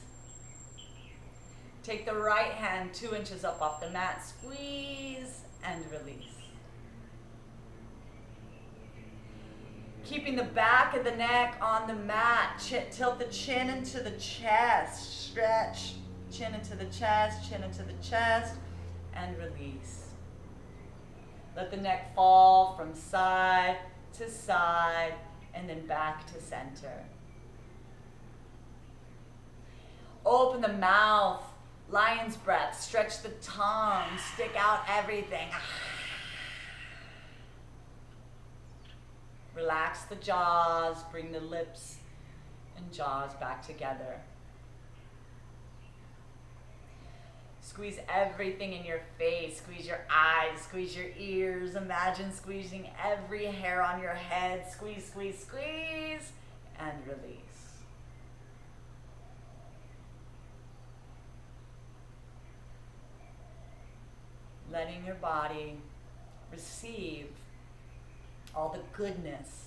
Take the right hand 2 inches up off the mat, squeeze and release. Keeping the back of the neck on the mat, tilt the chin into the chest, stretch, chin into the chest, and release. Let the neck fall from side to side and then back to center. Open the mouth, lion's breath, stretch the tongue, stick out everything. Relax the jaws, bring the lips and jaws back together. Squeeze everything in your face, squeeze your eyes, squeeze your ears, imagine squeezing every hair on your head, squeeze, squeeze, squeeze, and release. Letting your body receive all the goodness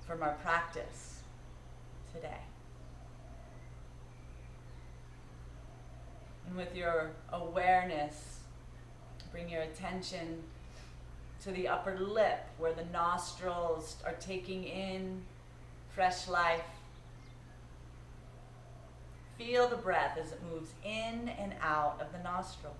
from our practice today. And with your awareness, bring your attention to the upper lip where the nostrils are taking in fresh life. Feel the breath as it moves in and out of the nostrils.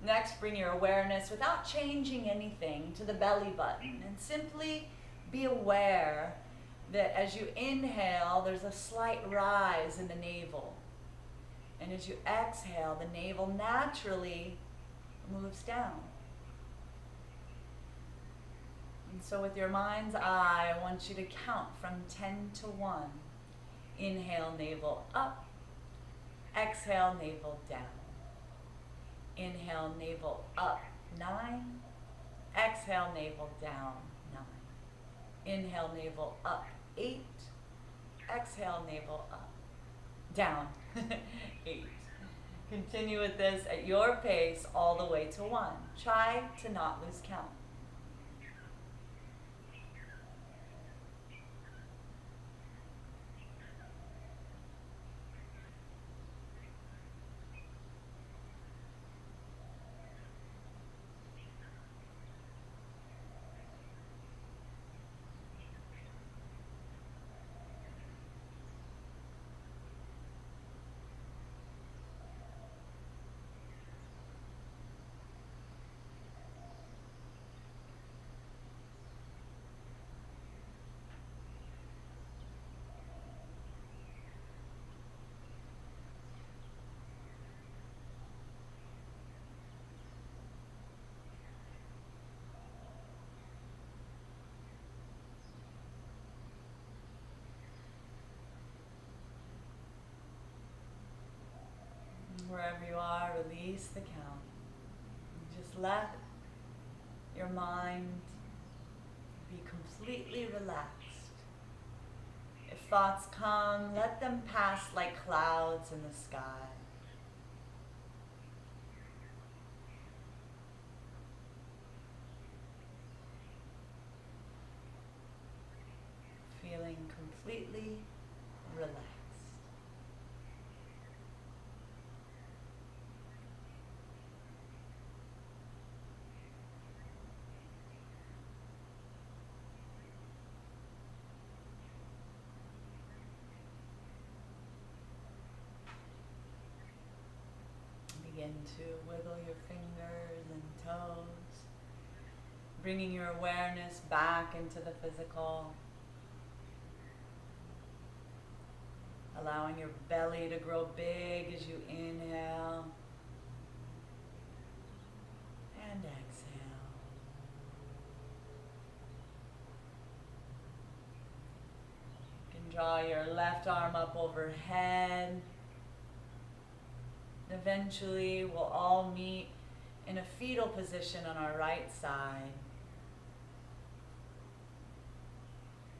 Next, bring your awareness without changing anything to the belly button and simply be aware that as you inhale, there's a slight rise in the navel. And as you exhale, the navel naturally moves down. And so with your mind's eye, I want you to count from 10 to 1. Inhale, navel up. Exhale, navel down. Inhale, navel up, 9. Exhale, navel down, 9. Inhale, navel up, 8. Exhale, navel up, down, 8. Continue with this at your pace all the way to 1. Try to not lose count. Wherever you are, release the count. Just let your mind be completely relaxed. If thoughts come, let them pass like clouds in the sky. Feeling completely relaxed. Begin to wiggle your fingers and toes. bringing your awareness back into the physical. Allowing your belly to grow big as you inhale and exhale. You can draw your left arm up overhead. Eventually, we'll all meet in a fetal position on our right side.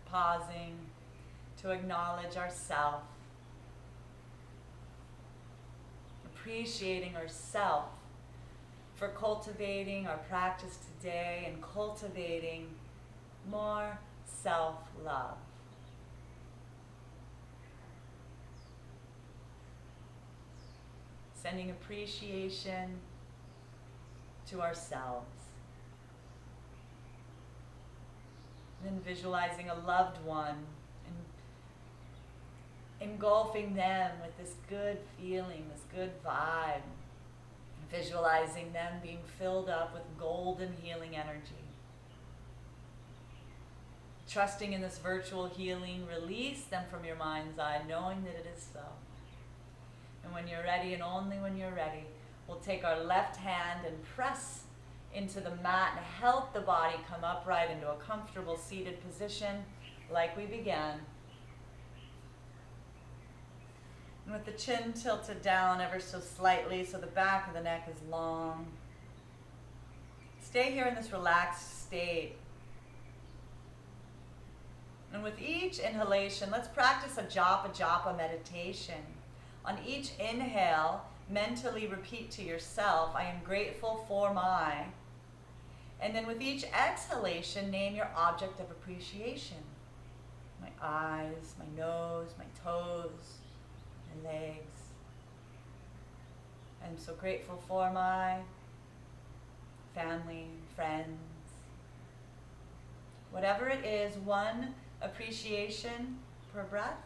Pausing to acknowledge ourself. Appreciating ourself for cultivating our practice today and cultivating more self-love. Sending appreciation to ourselves. And then visualizing a loved one and engulfing them with this good feeling, this good vibe. Visualizing them being filled up with golden healing energy. Trusting in this virtual healing, release them from your mind's eye, knowing that it is so. And when you're ready, and only when you're ready, we'll take our left hand and press into the mat and help the body come upright into a comfortable seated position like we began. And with the chin tilted down ever so slightly so the back of the neck is long. Stay here in this relaxed state. And with each inhalation, let's practice a japa meditation. On each inhale, mentally repeat to yourself, I am grateful for my. And then with each exhalation, name your object of appreciation. My eyes, my nose, my toes, my legs. I'm so grateful for my family, friends. Whatever it is, one appreciation per breath.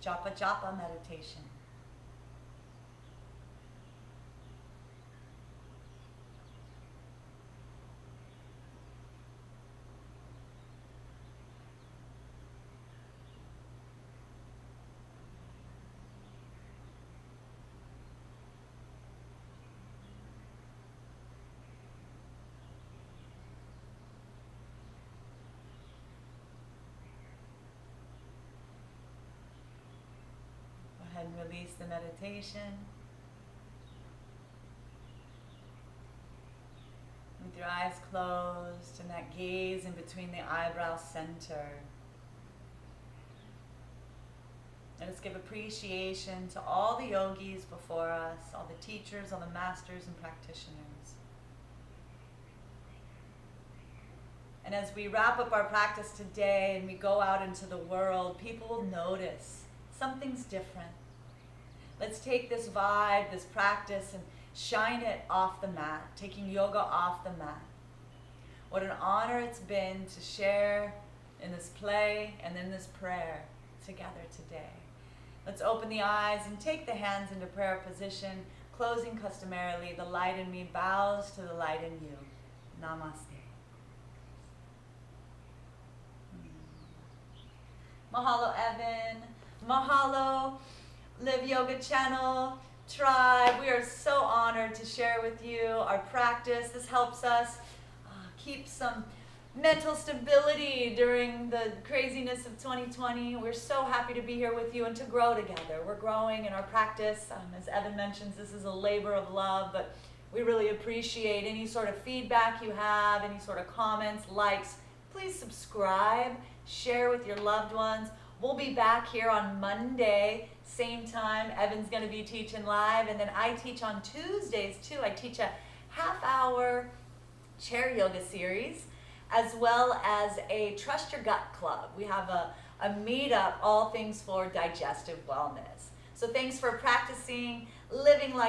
Japa meditation. And release the meditation. With your eyes closed and that gaze in between the eyebrow center. Let us give appreciation to all the yogis before us, all the teachers, all the masters and practitioners. And as we wrap up our practice today and we go out into the world, people will notice something's different. Let's take this vibe, this practice, and shine it off the mat, taking yoga off the mat. What an honor it's been to share in this play and in this prayer together today. Let's open the eyes and take the hands into prayer position, closing customarily. The light in me bows to the light in you. Namaste. Mahalo, Evan. Mahalo, Live Yoga Channel, Tribe. We are so honored to share with you our practice. This helps us keep some mental stability during the craziness of 2020. We're so happy to be here with you and to grow together. We're growing in our practice. As Evan mentions, this is a labor of love, but we really appreciate any sort of feedback you have, any sort of comments, likes. Please subscribe, share with your loved ones. We'll be back here on Monday, same time. Evan's going to be teaching live, and then I teach on Tuesdays too. I teach a half-hour chair yoga series, as well as a Trust Your Gut Club. We have a meetup, all things for digestive wellness. So thanks for practicing living like